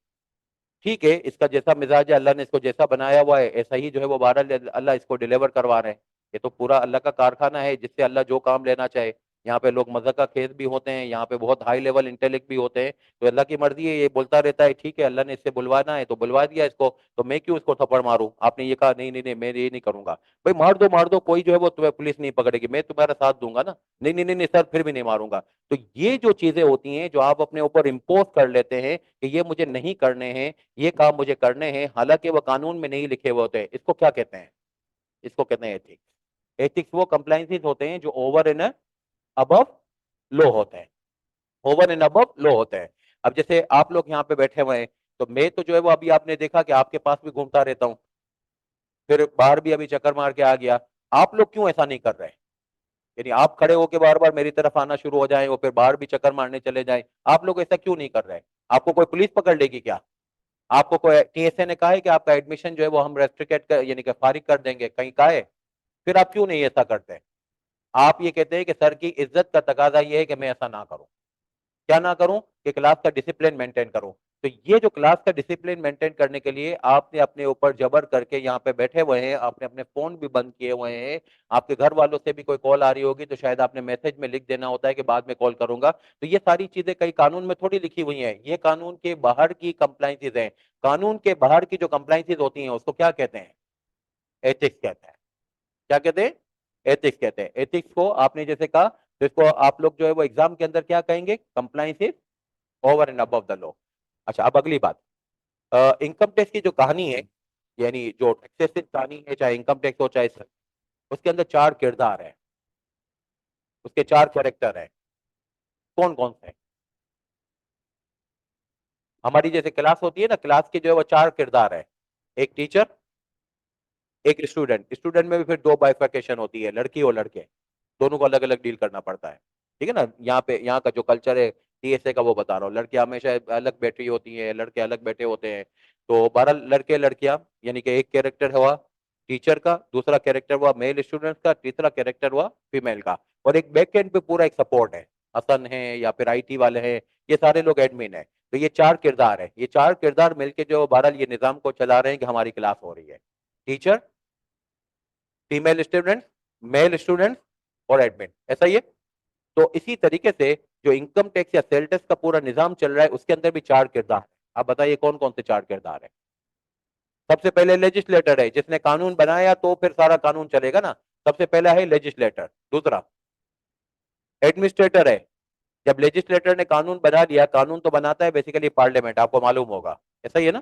ठीक है, इसका जैसा मिजाज है, अल्लाह ने इसको जैसा बनाया हुआ है ऐसा ही जो है वो बहरहाल अल्लाह इसको डिलीवर करवा रहे हैं। ये तो पूरा अल्लाह का कारखाना है जिससे अल्लाह जो काम लेना चाहे। यहाँ पे लोग मज़ा का खेत भी होते हैं, यहाँ पे बहुत हाई लेवल इंटेलेक्ट भी होते हैं, तो अल्लाह की मर्जी है, ये बोलता रहता है ठीक है अल्लाह ने इससे बुलवाना है तो बुलवा दिया इसको, तो मैं क्यों इसको थप्पड़ मारूं? आपने ये कहा नहीं नहीं नहीं मैं ये नहीं करूंगा। भाई मार दो, कोई जो है वो तुम्हें पुलिस नहीं पकड़ेगी, मैं तुम्हारा साथ दूंगा ना। नहीं नहीं नहीं नहीं सर, फिर भी नहीं मारूंगा। तो ये जो चीजें होती हैं जो आप अपने ऊपर इम्पोज कर लेते हैं कि ये मुझे नहीं करने हैं, ये काम मुझे करने हैं, हालांकि वो कानून में नहीं लिखे हुए होते हैं, इसको क्या कहते हैं? इसको कहते हैं एथिक्स। एथिक्स वो कंप्लाइंसेस होते हैं जो ओवर एंड अबव लो होते हैं, ओवर एंड अबव लो होते हैं। अब जैसे आप लोग यहाँ पे बैठे हुए हैं, तो मैं तो जो है वो अभी आपने देखा कि आपके पास भी घूमता रहता हूँ, फिर बाहर भी अभी चक्कर मार के आ गया। आप लोग क्यों ऐसा नहीं कर रहे? यानी आप खड़े होकर बार बार मेरी तरफ आना शुरू हो जाए और फिर बाहर भी चक्कर मारने चले जाए, आप लोग ऐसा क्यों नहीं कर रहे? आपको कोई पुलिस पकड़ लेगी क्या? आपको कोई टीएसए ने कहा है कि आपका एडमिशन जो है वो हम रेस्ट्रिकेट कर यानी कि फारिग कर देंगे, कहीं कहा है? फिर आप क्यों नहीं ऐसा करते? आप ये कहते हैं कि सर की इज्जत का तकाजा ये है कि मैं ऐसा ना करूं। क्या ना करूं? कि क्लास का डिसिप्लिन मेंटेन करूं। तो ये जो क्लास का डिसिप्लिन मेंटेन करने के लिए आपने अपने ऊपर जबर करके यहाँ पे बैठे हुए हैं, आपने अपने फोन भी बंद किए हुए हैं, आपके घर वालों से भी कोई कॉल आ रही होगी तो शायद आपने मैसेज में लिख देना होता है कि बाद में कॉल करूंगा, तो ये सारी चीजें कई कानून में थोड़ी लिखी हुई हैं, ये कानून के बाहर की कंप्लाइंसेज हैं। कानून के बाहर की जो कंप्लाइंसेज होती हैं उसको क्या कहते हैं? एथिक्स कहते हैं। क्या कहते हैं? एथिक्स कहते हैं। एथिक्स को आपने जैसे कहा, तो इसको आप लोग जो है वो एग्जाम के अंदर क्या कहेंगे? Compliances over and above the law. अच्छा, अब अगली बात, इनकम टैक्स की जो कहानी है, यानी जो टैक्सेस कहानी है, चाहे इनकम टैक्स हो चाहे उसके अंदर चार किरदार है, उसके चार कैरेक्टर है। कौन कौन से? हमारी जैसे क्लास होती है ना, क्लास के जो है वो चार किरदार है, एक टीचर, एक स्टूडेंट। स्टूडेंट में भी फिर दो बाइफर्केशन होती है, लड़की और लड़के, दोनों को अलग अलग डील करना पड़ता है। ठीक है ना? यहाँ पे यहाँ का जो कल्चर है टीएसए का वो बता रहा हूँ, लड़कियां हमेशा अलग बैठी होती हैं, लड़के अलग बैठे होते हैं। तो 12 लड़के लड़कियां, यानी कि एक कैरेक्टर हुआ टीचर का, दूसरा कैरेक्टर हुआ मेल स्टूडेंट्स का, तीसरा कैरेक्टर हुआ फीमेल का, और एक बैक एंड पे पूरा एक सपोर्ट है, हसन है या फिर आईटी वाले हैं, ये सारे लोग एडमिन है। तो ये चार किरदार है, ये चार किरदार मिलके जो बहरहाल ये निजाम को चला रहे हैं कि हमारी क्लास हो रही है। Teacher, female student, male student और एडमिन, ऐसा ही है। तो इसी तरीके से जो इनकम टैक्स या सेल टैक्स का पूरा निजाम चल रहा है उसके अंदर भी चार किरदार है। आप बताइए कौन कौन से चार किरदार है? सबसे पहले लेजिस्लेटर है, जिसने कानून बनाया तो फिर सारा कानून चलेगा ना, सबसे पहला है लेजिस्लेटर। दूसरा एडमिनिस्ट्रेटर है, जब लेजिस्लेटर ने कानून बना लिया, कानून तो बनाता है बेसिकली पार्लियामेंट, आपको मालूम होगा, ऐसा ही है ना,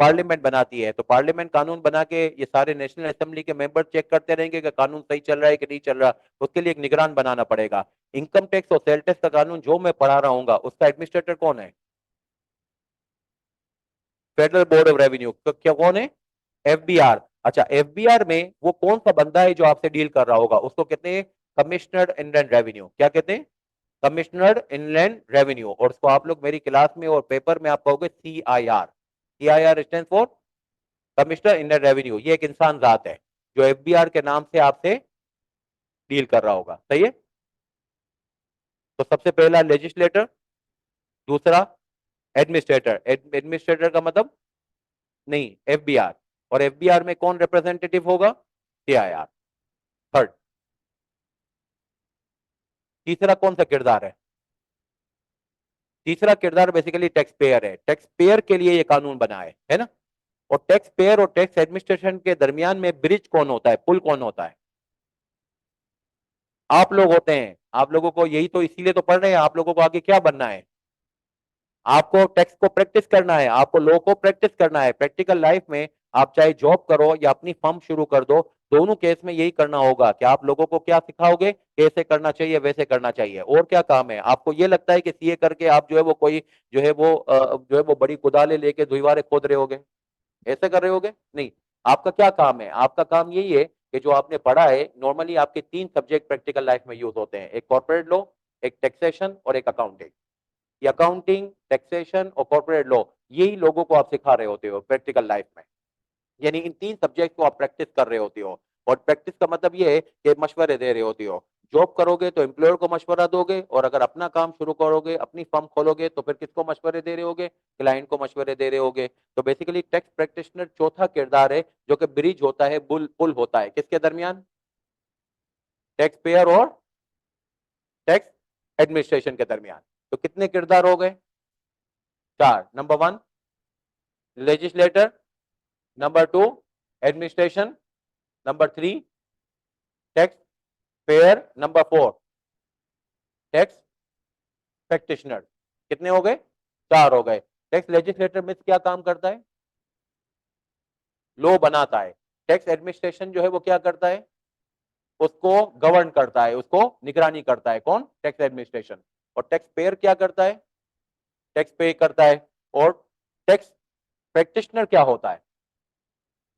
पार्लियामेंट बनाती है, तो पार्लियामेंट कानून बना के ये सारे नेशनल असेंबली के मेंबर चेक करते रहेंगे कि कानून सही चल रहा है कि नहीं चल रहा, उसके लिए एक निगरान बनाना पड़ेगा। इनकम टैक्स और सेल टैक्स का कानून जो मैं पढ़ा रहा हूँ उसका एडमिनिस्ट्रेटर कौन है? Federal board of revenue. तो क्या कौन है? एफबीआर। अच्छा, एफबीआर में वो कौन सा बंदा है जो आपसे डील कर रहा होगा? उसको कहते हैं कमिश्नर इनलैंड रेवेन्यू। क्या कहते हैं? Commissioner inland revenue. और उसको आप लोग मेरी क्लास में और पेपर में आप कहोगे CIR। CIR stand for commissioner inland revenue. ये एक इंसान जात है जो एफबीआर के नाम से आपसे डील कर रहा होगा, सही है। तो सबसे पहला लेजिस्लेटर, दूसरा एडमिनिस्ट्रेटर। एडमिनिस्ट्रेटर का मतलब नहीं, एफबीआर। और एफबीआर में कौन रिप्रेजेंटेटिव होगा? CIR। थर्ड, तीसरा कौन सा किरदार है? तीसरा किरदार बेसिकली टैक्स पेयर है। टैक्स पेयर के लिए ये कानून बना है ना। और टैक्स पेयर और टैक्स एडमिनिस्ट्रेशन के दरमियान में ब्रिज कौन होता है, पुल कौन होता है? आप लोग होते हैं। आप लोगों को यही तो इसीलिए तो पढ़ रहे हैं, आप लोगों को आगे क्या बनना है? आपको टैक्स को प्रैक्टिस करना है, आपको लॉ को प्रैक्टिस करना है। प्रैक्टिकल लाइफ में आप चाहे जॉब करो या अपनी फर्म शुरू कर दो, दोनों केस में यही करना होगा कि आप लोगों को क्या सिखाओगे, कैसे करना चाहिए, वैसे करना चाहिए। और क्या काम है आपको? ये लगता है कि सीए करके आप जो है वो कोई जो है वो जो है वो बड़ी कुदाले लेके दुईवारे खोद रहे होगे, ऐसे कर रहे होगे? नहीं। आपका क्या काम है? आपका काम यही है कि जो आपने पढ़ा है, नॉर्मली आपके तीन सब्जेक्ट प्रैक्टिकल लाइफ में यूज होते हैं, एक कॉर्पोरेट लॉ, एक टैक्सेशन और एक अकाउंटिंग। ये अकाउंटिंग, टैक्सेशन और कॉर्पोरेट लॉ, यही लोगों को आप सिखा रहे होते हो प्रैक्टिकल लाइफ में। यानी इन तीन सब्जेक्ट को आप प्रैक्टिस कर रहे होते हो। और प्रैक्टिस का मतलब ये है कि मशवरे दे रहे होते हो। जॉब करोगे तो एम्प्लॉयर को मशवरा दोगे, और अगर अपना काम शुरू करोगे, अपनी फर्म खोलोगे, तो फिर किसको मशवरे दे रहे होगे? क्लाइंट को मशवरे दे रहे होगे। तो बेसिकली टैक्स प्रैक्टिशनर चौथा किरदार है, जो कि ब्रिज होता है, बुल पुल होता है किसके दरमियान? टैक्स पेयर और टैक्स एडमिनिस्ट्रेशन के दरमियान। तो कितने किरदार हो गए? चार। Number one legislator, number to administration, number three tax payer, number four tax practitioner. कितने हो गए? चार हो गए। टैक्स लेजिस्लेटर में क्या काम करता है? लॉ बनाता है। टैक्स एडमिनिस्ट्रेशन जो है वो क्या करता है? उसको गवर्न करता है, उसको निगरानी करता है। कौन? Tax administration. और टैक्स पेयर क्या करता है? टैक्स पे करता है। और टैक्स प्रैक्टिशनर क्या होता है?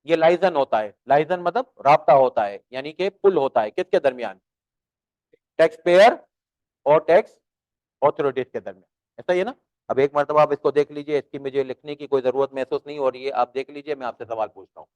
ये लाइजन होता है। लाइजन मतलब राब्ता होता है, यानी कि पुल होता है किसके दरमियान? टैक्स पेयर और टैक्स ऑथोरिटीज के दरमियान। ऐसा ही है ना। अब एक मरतबा आप इसको देख लीजिए, इसकी मुझे लिखने की कोई जरूरत महसूस नहीं हो रही है, आप देख लीजिए, मैं आपसे सवाल पूछता हूँ।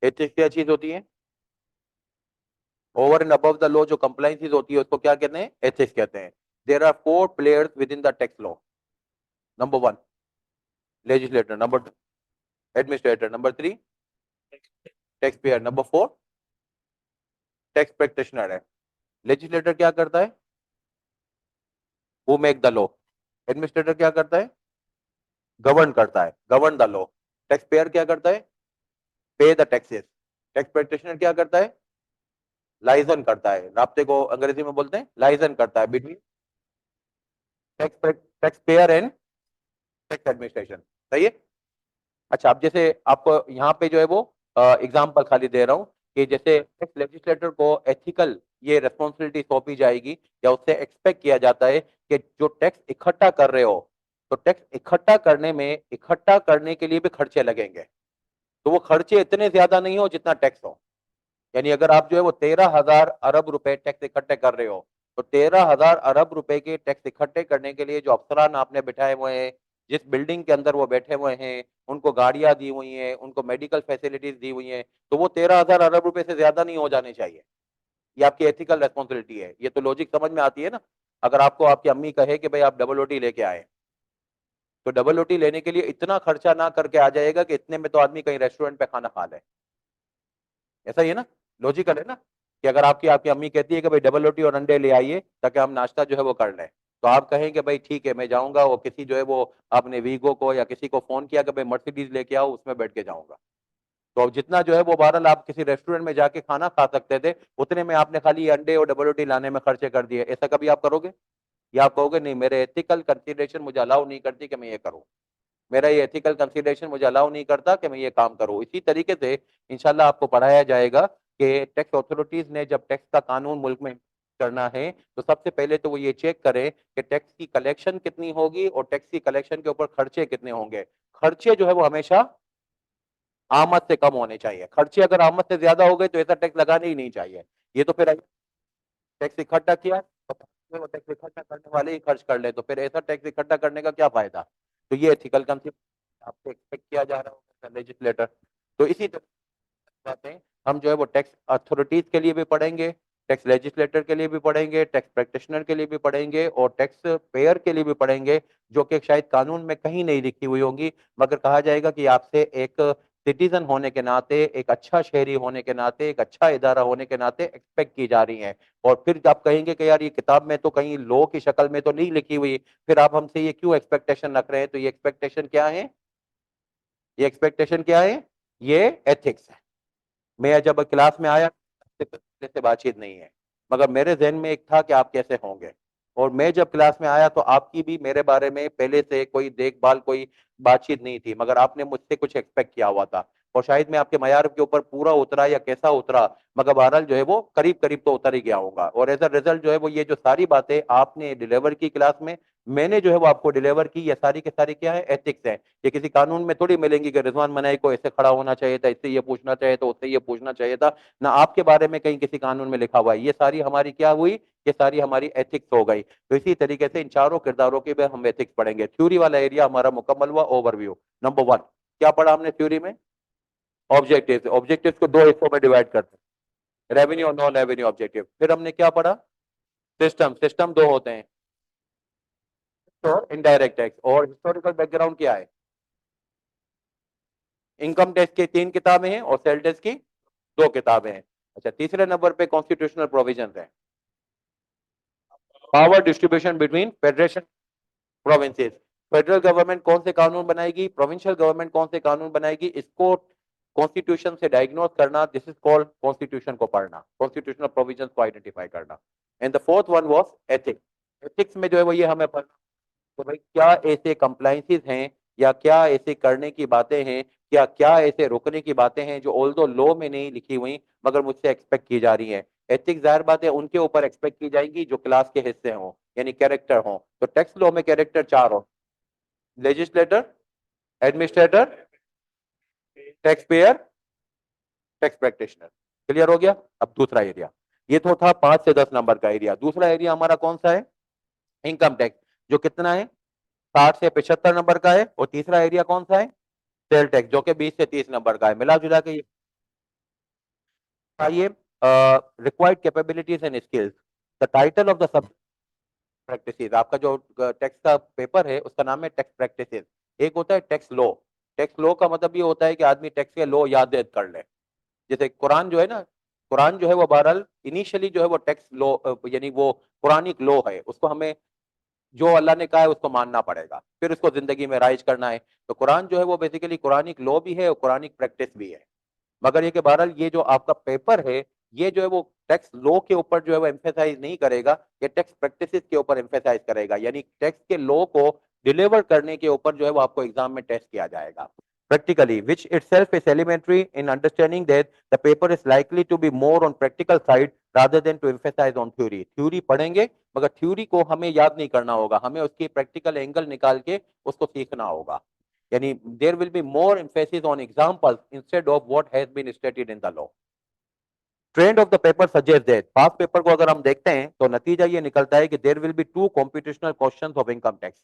एथिक्स क्या चीज होती है? Over and above the law जो कंप्लाइंसेस होती है उसको क्या कहते हैं? एथिक्स कहते हैं। There are four players within the tax law. Number one legislator, number two administrator, number three tax payer, number four tax practitioner है। लेजिस्लेटर क्या करता है? वो मेक द लॉ। एडमिनिस्ट्रेटर क्या करता है? गवर्न करता है, govern the law. Tax payer क्या करता है? पे द टैक्सेस। टैक्स प्रैक्टिशनर क्या करता है? लाइजन करता है, राब्ते को अंग्रेजी में बोलते हैं लाइजन करता है between tax payer and tax administration. सही है। अच्छा, अब जैसे आपको यहाँ पे जो है वो एग्जाम्पल खाली दे रहा हूँ कि जैसे टैक्स लेजिस्लेटर को एथिकल ये रेस्पॉन्सिबिलिटी सौंपी जाएगी, या उससे एक्सपेक्ट किया जाता है कि जो टैक्स इकट्ठा कर रहे हो, तो टैक्स इकट्ठा करने में, इकट्ठा करने के लिए भी खर्चे लगेंगे। तो वो खर्चे इतने ज्यादा नहीं हो जितना टैक्स हो। यानी अगर आप जो है वो 13,000 अरब रुपए टैक्स इकट्ठे कर रहे हो, तो 13,000 अरब रुपए के टैक्स इकट्ठे करने के लिए जो अफसरान आपने बिठाए हुए हैं, जिस बिल्डिंग के अंदर वो बैठे हुए हैं, उनको गाड़ियां दी हुई हैं, उनको मेडिकल फैसिलिटीज दी हुई हैं, तो वो 13,000 अरब रुपए से ज्यादा नहीं हो जाने चाहिए। ये आपकी एथिकल रेस्पॉन्सिबिलिटी है। ये तो लॉजिक समझ में आती है ना। अगर आपको आपकी अम्मी कहे कि भाई आप डबल रोटी लेके आए, तो डबल रोटी लेने के लिए इतना खर्चा ना करके आ जाएगा कि इतने में तो आदमी कहीं रेस्टोरेंट पे खाना खा ले। ऐसा ही है ना, लॉजिकल है ना। कि अगर आपकी आपकी अम्मी कहती है कि भाई डबल रोटी और अंडे ले आइए ताकि हम नाश्ता जो है वो कर लें, तो आप कहेंगे भाई ठीक है मैं जाऊंगा, वो किसी जो है वो आपने वीगो को या किसी को फोन किया कि भाई मर्सिडीज लेके आओ, उसमें बैठ के जाऊंगा। तो अब जितना जो है वो बहरहाल आप किसी रेस्टोरेंट में जाके खाना खा सकते थे, उतने में आपने खाली अंडे और डबल रोटी लाने में खर्चे कर दिए। ऐसा कभी आप करोगे? या आप कहोगे नहीं, मेरे एथिकल कंसिडरेशन मुझे अलाउ नहीं करती कि मैं ये करूं, मेरा ये एथिकल कंसिडरेशन मुझे अलाउ नहीं करता कि मैं ये काम करूं। इसी तरीके से इंशाल्लाह आपको पढ़ाया जाएगा कि टैक्स अथॉरिटीज ने जब टैक्स का कानून मुल्क में करना है, तो सबसे पहले तो वो ये चेक करें कि टैक्स की कलेक्शन कितनी होगी और टैक्स की कलेक्शन के ऊपर खर्चे कितने होंगे। खर्चे जो है वो हमेशा आमद से कम होने चाहिए। खर्चे अगर आमद से ज्यादा हो गए तो ऐसा टैक्स लगाना ही नहीं चाहिए। ये तो फिर टैक्स इकट्ठा किया तो वो टैक्स इकट्ठा करने वाले ही खर्च कर ले, तो फिर ऐसा टैक्स इकट्ठा करने का क्या फायदा। तो ये एथिकल कंसेप्ट आपसे एक्सपेक्ट किया जा रहा होगा लेजिस्लेटर। तो इसी तरह बातें हम जो है वो टैक्स अथॉरिटीज के लिए भी पढ़ेंगे, टैक्स लेजिस्लेटर के लिए भी पढ़ेंगे, टैक्स प्रैक्टिशनर के लिए भी पढ़ेंगे और टैक्स पेयर के लिए भी पढ़ेंगे, जो कि शायद कानून में कहीं नहीं लिखी हुई होंगी, मगर कहा जाएगा कि आपसे एक सिटीजन होने के नाते, एक अच्छा शहरी होने के नाते, एक अच्छा इदारा होने के नाते एक्सपेक्ट की जा रही हैं। और फिर आप कहेंगे कि यार ये किताब में तो कहीं लॉ की शक्ल में तो नहीं लिखी हुई, फिर आप हमसे ये क्यों एक्सपेक्टेशन रख रहे हैं? तो ये एक्सपेक्टेशन क्या है? ये एक्सपेक्टेशन क्या है? ये एथिक्स है। मैं जब क्लास में आया से बातचीत नहीं है, मगर मेरे जहन में एक था कि आप कैसे होंगे। और मैं जब क्लास में आया तो आपकी भी मेरे बारे में पहले से कोई देखभाल, कोई बातचीत नहीं थी, मगर आपने मुझसे कुछ एक्सपेक्ट किया हुआ था। और शायद मैं आपके मयार के ऊपर पूरा उतरा या कैसा उतरा, मगर बहरहाल जो है वो करीब करीब तो उतर ही गया होगा। और एज अ रिजल्ट जो है वो ये जो सारी बातें आपने डिलीवर की क्लास में, मैंने जो है वो आपको डिलीवर की, ये सारी की सारी क्या है? एथिक्स है। ये किसी कानून में थोड़ी मिलेंगी कि रिजवान मनाई को ऐसे खड़ा होना चाहिए था, इससे ये पूछना चाहिए था, उससे ये पूछना चाहिए था। ना आपके बारे में कहीं किसी कानून में लिखा हुआ है। ये सारी हमारी क्या हुई? ये सारी हमारी एथिक्स हो गई। तो इसी तरीके से इन चारों किरदारों के भी हम एथिक्स पढ़ेंगे। थ्योरी वाला एरिया हमारा मुकम्मल हुआ। ओवरव्यू नंबर वन, क्या पढ़ा हमने थ्योरी में? ऑब्जेक्टिव। ऑब्जेक्टिव को दो हिस्सों में डिवाइड करते हैं, रेवेन्यू और नॉन रेवेन्यू ऑब्जेक्टिव। फिर हमने क्या पढ़ा? सिस्टम। सिस्टम दो होते हैं, तो इनडायरेक्ट टैक्स। और हिस्टोरिकल बैकग्राउंड क्या है? इनकम टैक्स की तीन किताबें हैं और सेल टैक्स की दो किताबें हैं। अच्छा, तीसरे नंबर पे कॉन्स्टिट्यूशनल प्रोविजन है, power distribution between federation provinces. Federal government कौन से कानून बनाएगी, प्रोविंशियल गवर्नमेंट कौन से कानून बनाएगी, इसको कॉन्स्टिट्यूशन से डायग्नोज करना, दिस इज कॉल्ड कॉन्स्टिट्यूशन को पढ़ना, कॉन्स्टिट्यूशनल प्रोविजन को आइडेंटिफाई करना। And the fourth one was ethics. Ethics में जो है वो ये हमें पढ़ना, तो भाई क्या ऐसे कंप्लाइंसेस हैं या क्या ऐसे करने की बातें हैं, क्या क्या ऐसे रुकने की बातें हैं जो ऑल्दो लॉ में नहीं लिखी हुई मगर मुझसे एक्सपेक्ट की जा रही हैं। एथिक्स जाहिर बात है उनके ऊपर एक्सपेक्ट की जाएंगी जो क्लास के हिस्से हों, यानी कैरेक्टर हों। तो टैक्स लॉ में कैरेक्टर चार हो, legislator, administrator, tax payer, tax practitioner. Clear हो गया? अब दूसरा एरिया, ये तो था 5 से 10 नंबर का एरिया। दूसरा एरिया हमारा कौन सा है? इनकम टैक्स, जो कितना है? 60 से 75 नंबर का है। और तीसरा एरिया कौन सा है? सेल टैक्स, जो कि 20 से 30 नंबर का है। मिला जुला के ये आइए, required capabilities and skills. The title of the sub practices, आपका जो टैक्स का पेपर है उसका नाम है टैक्स प्रैक्टिसेस। एक होता है टैक्स लॉ। टैक्स लॉ का मतलब ये होता है कि आदमी टैक्स के लॉ याद कर ले। जैसे कुरान जो है ना, कुरान जो है वो बहरहाल इनिशियली जो है वो टैक्स लॉ, यानी वो कुरानिक लॉ है, उसको हमें जो अल्लाह ने कहा है उसको मानना पड़ेगा, फिर उसको जिंदगी में राइज करना है। तो कुरान जो है वो बेसिकली कुरानिक लॉ भी है और कुरानिक प्रैक्टिस भी है। मगर ये कि बहरहाल ये जो आपका पेपर है, ये जो है वो टैक्स लॉ के ऊपर जो है वो एम्फेसाइज नहीं करेगा, ये टैक्स प्रैक्टिसेस के ऊपर एम्फेसाइज करेगा। यानी टैक्स के लॉ को डिलीवर करने के ऊपर जो है वो आपको एग्जाम में टेस्ट किया जाएगा practically, which itself is elementary in understanding that the paper is likely to be more on practical side rather than to emphasize on theory. Theory पढ़ेंगे मगर थ्योरी को हमें याद नहीं करना होगा, हमें उसकी प्रैक्टिकल एंगल निकाल के उसको सीखना होगा। यानी there will be more emphasis on examples instead of what has been stated in the law. Trend of the paper suggest that, past paper को अगर हम देखते हैं तो नतीजा ये निकलता है कि there will be two competitional questions of income tax.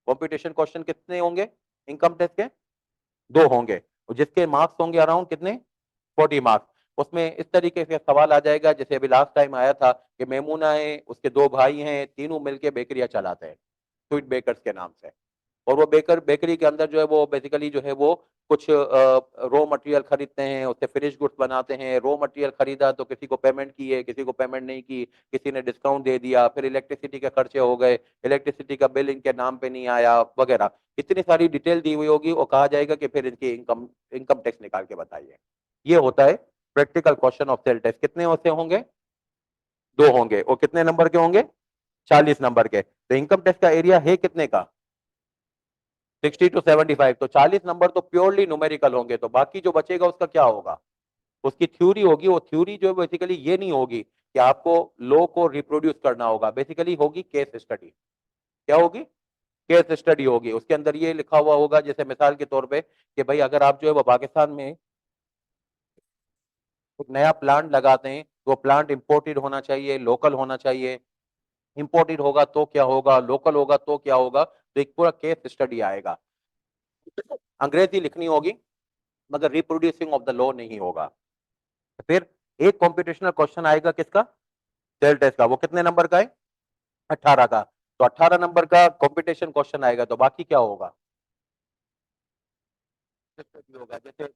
Competition question कितने होंगे इनकम टैक्स के? दो होंगे, और जिसके मार्क्स होंगे अराउंड कितने, 40 मार्क्स। उसमें इस तरीके से सवाल आ जाएगा जैसे अभी लास्ट टाइम आया था कि मेमूना है, उसके दो भाई हैं, तीनों मिलके बेकरियां चलाते हैं, स्वीट बेकर्स के नाम से। और वो बेकरी के अंदर जो है वो बेसिकली जो है वो कुछ रॉ मटेरियल खरीदते हैं, उससे फिनिश गुड्स बनाते हैं। रॉ मटेरियल खरीदा तो किसी को पेमेंट की है, किसी को पेमेंट नहीं की, किसी ने डिस्काउंट दे दिया, फिर इलेक्ट्रिसिटी के खर्चे हो गए, इलेक्ट्रिसिटी का बिल इनके नाम पे नहीं आया वगैरह। इतनी सारी डिटेल दी हुई होगी और कहा जाएगा कि फिर इनकी इनकम इनकम टैक्स निकाल के बताइए। ये होता है practical question of sale tax. कितने होते होंगे? दो होंगे, और कितने नंबर के होंगे? 40 नंबर के। तो इनकम टैक्स का एरिया है कितने का? 60 to 75। तो 40 नंबर तो प्योरली न्यूमेरिकल होंगे, तो बाकी जो बचेगा उसका क्या होगा? उसकी थ्योरी होगी। वो थ्योरी जो है बेसिकली ये नहीं होगी कि आपको लॉ को रिप्रोड्यूस करना होगा, बेसिकली होगी केस स्टडी। क्या होगी? केस स्टडी होगी। उसके अंदर ये लिखा हुआ होगा, जैसे मिसाल के तौर पे कि भाई अगर आप जो है वो पाकिस्तान में एक नया प्लांट लगाते हैं तो वो प्लांट इंपोर्टेड होना चाहिए, लोकल होना चाहिए। इंपोर्टेड होगा तो क्या होगा, लोकल होगा तो क्या होगा, तो एक पूरा केस स्टडी आएगा। अंग्रेजी लिखनी होगी, मगर रिप्रोड्यूसिंग ऑफ द लॉ नहीं होगा। फिर एक कॉम्पिटिशनल क्वेश्चन आएगा किसका? सेल टेस्ट का। वो कितने नंबर का है? 18 का। तो 18 नंबर का कंपटीशन क्वेश्चन आएगा, तो बाकी क्या होगा? होगा, जैसे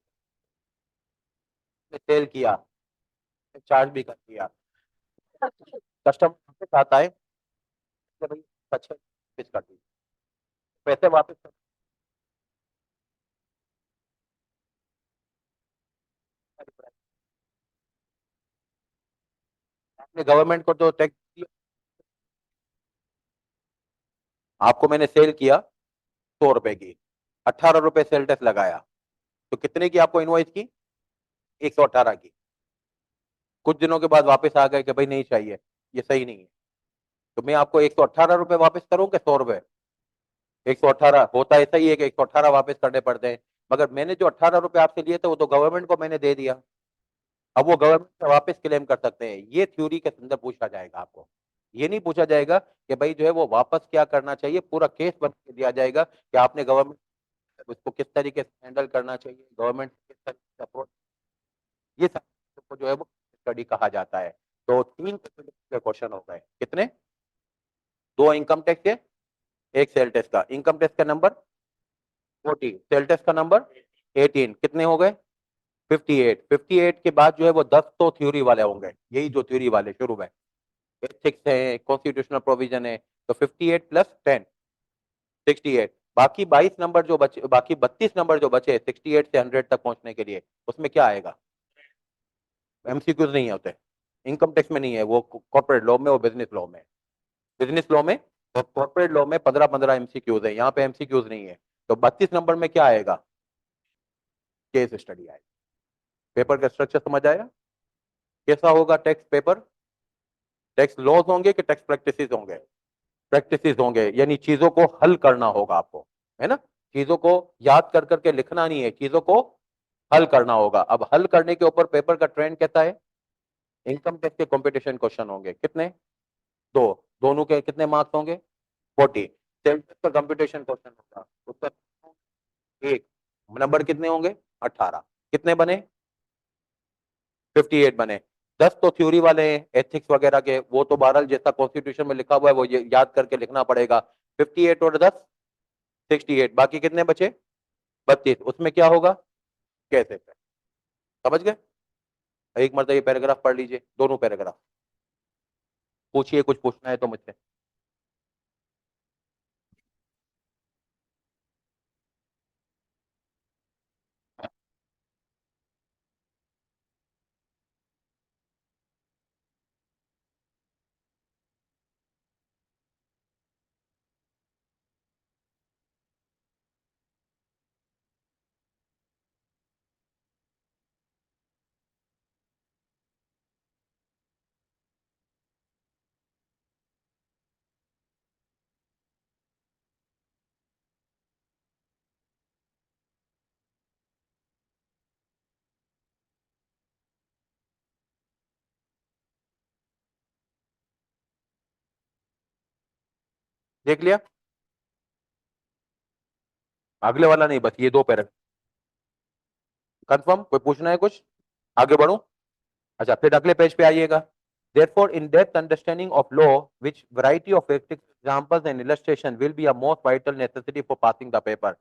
सेल किया, चार्ज भी कर दिया, कस्टमर आता है कि भाई अच्छा वापस कर दी, पैसे वापस कर। आपने गवर्नमेंट को तो टैक्स दिया, आपको मैंने सेल किया 100 रुपए की, 18 रुपए सेल टैक्स लगाया, तो कितने की आपको इनवॉइस की? 118 की। कुछ दिनों के बाद वापस आ गए कि भाई नहीं चाहिए, ये सही नहीं है, तो मैं आपको 118 रुपए वापस करूं कि 100 रुपए? 118 होता ऐसा ही है कि 118 वापस करने पड़ते हैं। मगर मैंने जो 18 रुपए आपसे लिए थे वो तो गवर्नमेंट को मैंने दे दिया। अब वो गवर्नमेंट से वापस क्लेम कर सकते हैं। ये थ्योरी के अंदर पूछा जाएगा आपको। ये नहीं पूछा जाएगा कि भाई जो है वो वापस क्या करना चाहिए, पूरा केस बना के दिया जाएगा कि आपने गवर्नमेंट उसको किस तरीके से हैंडल करना चाहिए, गवर्नमेंट किस तरीके से अप्रोच। ये सब को जो है वो स्टडी कहा जाता है। तो तीन क्वेश्चन हो गए कितने? दो इनकम टैक्स के, एक सेल टैक्स का। इनकम टैक्स का नंबर 40, सेल टैक्स का नंबर 18। कितने हो गए? 58। 58 के बाद जो है वो 10 तो थ्योरी वाले होंगे, यही जो थ्योरी वाले शुरू में एथिक्स है, कॉन्स्टिट्यूशनल प्रोविजन है। तो 58 प्लस 10, 68। बाकी 22 नंबर जो बचे, बाकी 32 नंबर जो बचे 68 से 100 तक पहुंचने के लिए, उसमें क्या आएगा? एमसीक्यूज नहीं होते, इनकम टैक्स में नहीं है वो, कॉर्पोरेट लॉ में और बिजनेस लॉ में। बिजनेस लॉ में और कॉर्पोरेट लॉ में 15-15 एमसीक्यूज है, यहाँ पे एमसीक्यूज नहीं है। तो 32 नंबर में क्या आएगा? केस स्टडी आएगा। पेपर का स्ट्रक्चर समझ आया? कैसा होगा टैक्स पेपर? टैक्स लॉज होंगे कि टैक्स प्रैक्टिसेस होंगे? प्रैक्टिसेस होंगे, यानी चीजों को हल करना होगा आपको, है ना? चीजों को याद कर करके लिखना नहीं है, चीजों को हल करना होगा। अब हल करने के ऊपर पेपर का ट्रेंड कहता है इनकम टैक्स के कंपटीशन क्वेश्चन होंगे कितने? दो। दोनों के कितने मार्क्स होंगे? 40। सेल्फ का कंपटीशन क्वेश्चन होगा, उसका एक नंबर कितने होंगे? 18। कितने बने? 58 बने। 10 तो थ्योरी वाले हैं एथिक्स वगैरह के, वो तो बहरहाल जैसा कॉन्स्टिट्यूशन में लिखा हुआ है वो याद करके लिखना पड़ेगा। 58 और 10 68। बाकी कितने बचे? 32। उसमें क्या होगा? कैसे? समझ गए? एक मरतबा ये पैराग्राफ पढ़ लीजिए, दोनों पैराग्राफ। पूछिए, कुछ पूछना है तो मुझसे। देख लिया? अगले वाला नहीं, बस ये दो पैराग्राफ। कंफर्म? कोई पूछना है कुछ? आगे बढ़ूं? अच्छा, फिर अगले पेज पे आइएगा। Therefore, in-depth understanding of law, which variety of practical examples and illustration will be a most vital necessity for passing the paper.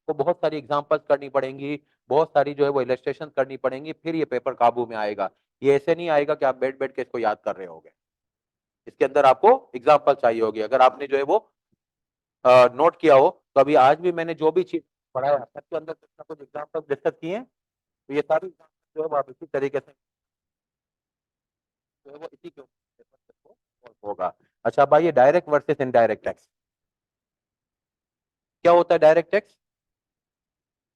तो बहुत सारी एग्जांपल्स करनी पड़ेंगी, बहुत सारी जो है वो इलस्ट्रेशन करनी पड़ेंगी, फिर ये पेपर काबू में आएगा। ये ऐसे नहीं आएगा कि आप बैठ बैठ के इसको याद कर रहे होगे। इसके अंदर आपको एग्जांपल चाहिए होगी। अगर आपने जो है वो नोट किया हो, तो अभी आज भी मैंने जो भी चीज पढ़ाया सबके अंदर कुछ ना कुछ एग्जांपल डिस्कस किए हैं। तो ये सारी examples जो है वो आप इसी तरीके से जो है वो इसी के ऊपर होगा। अच्छा भाई, ये डायरेक्ट वर्सेस इनडायरेक्ट टैक्स क्या होता है? डायरेक्ट टैक्स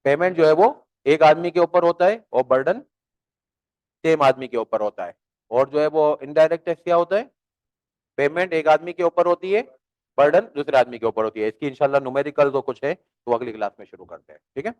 पेमेंट जो है वो एक आदमी के ऊपर होता है और बर्डन सेम आदमी के ऊपर होता है। और जो है वो इनडायरेक्ट टैक्स क्या होता है? पेमेंट एक आदमी के ऊपर होती है, बर्डन दूसरे आदमी के ऊपर होती है। इसकी इंशाल्लाह न्यूमेरिकल तो कुछ है, तो अगली क्लास में शुरू करते हैं, ठीक है?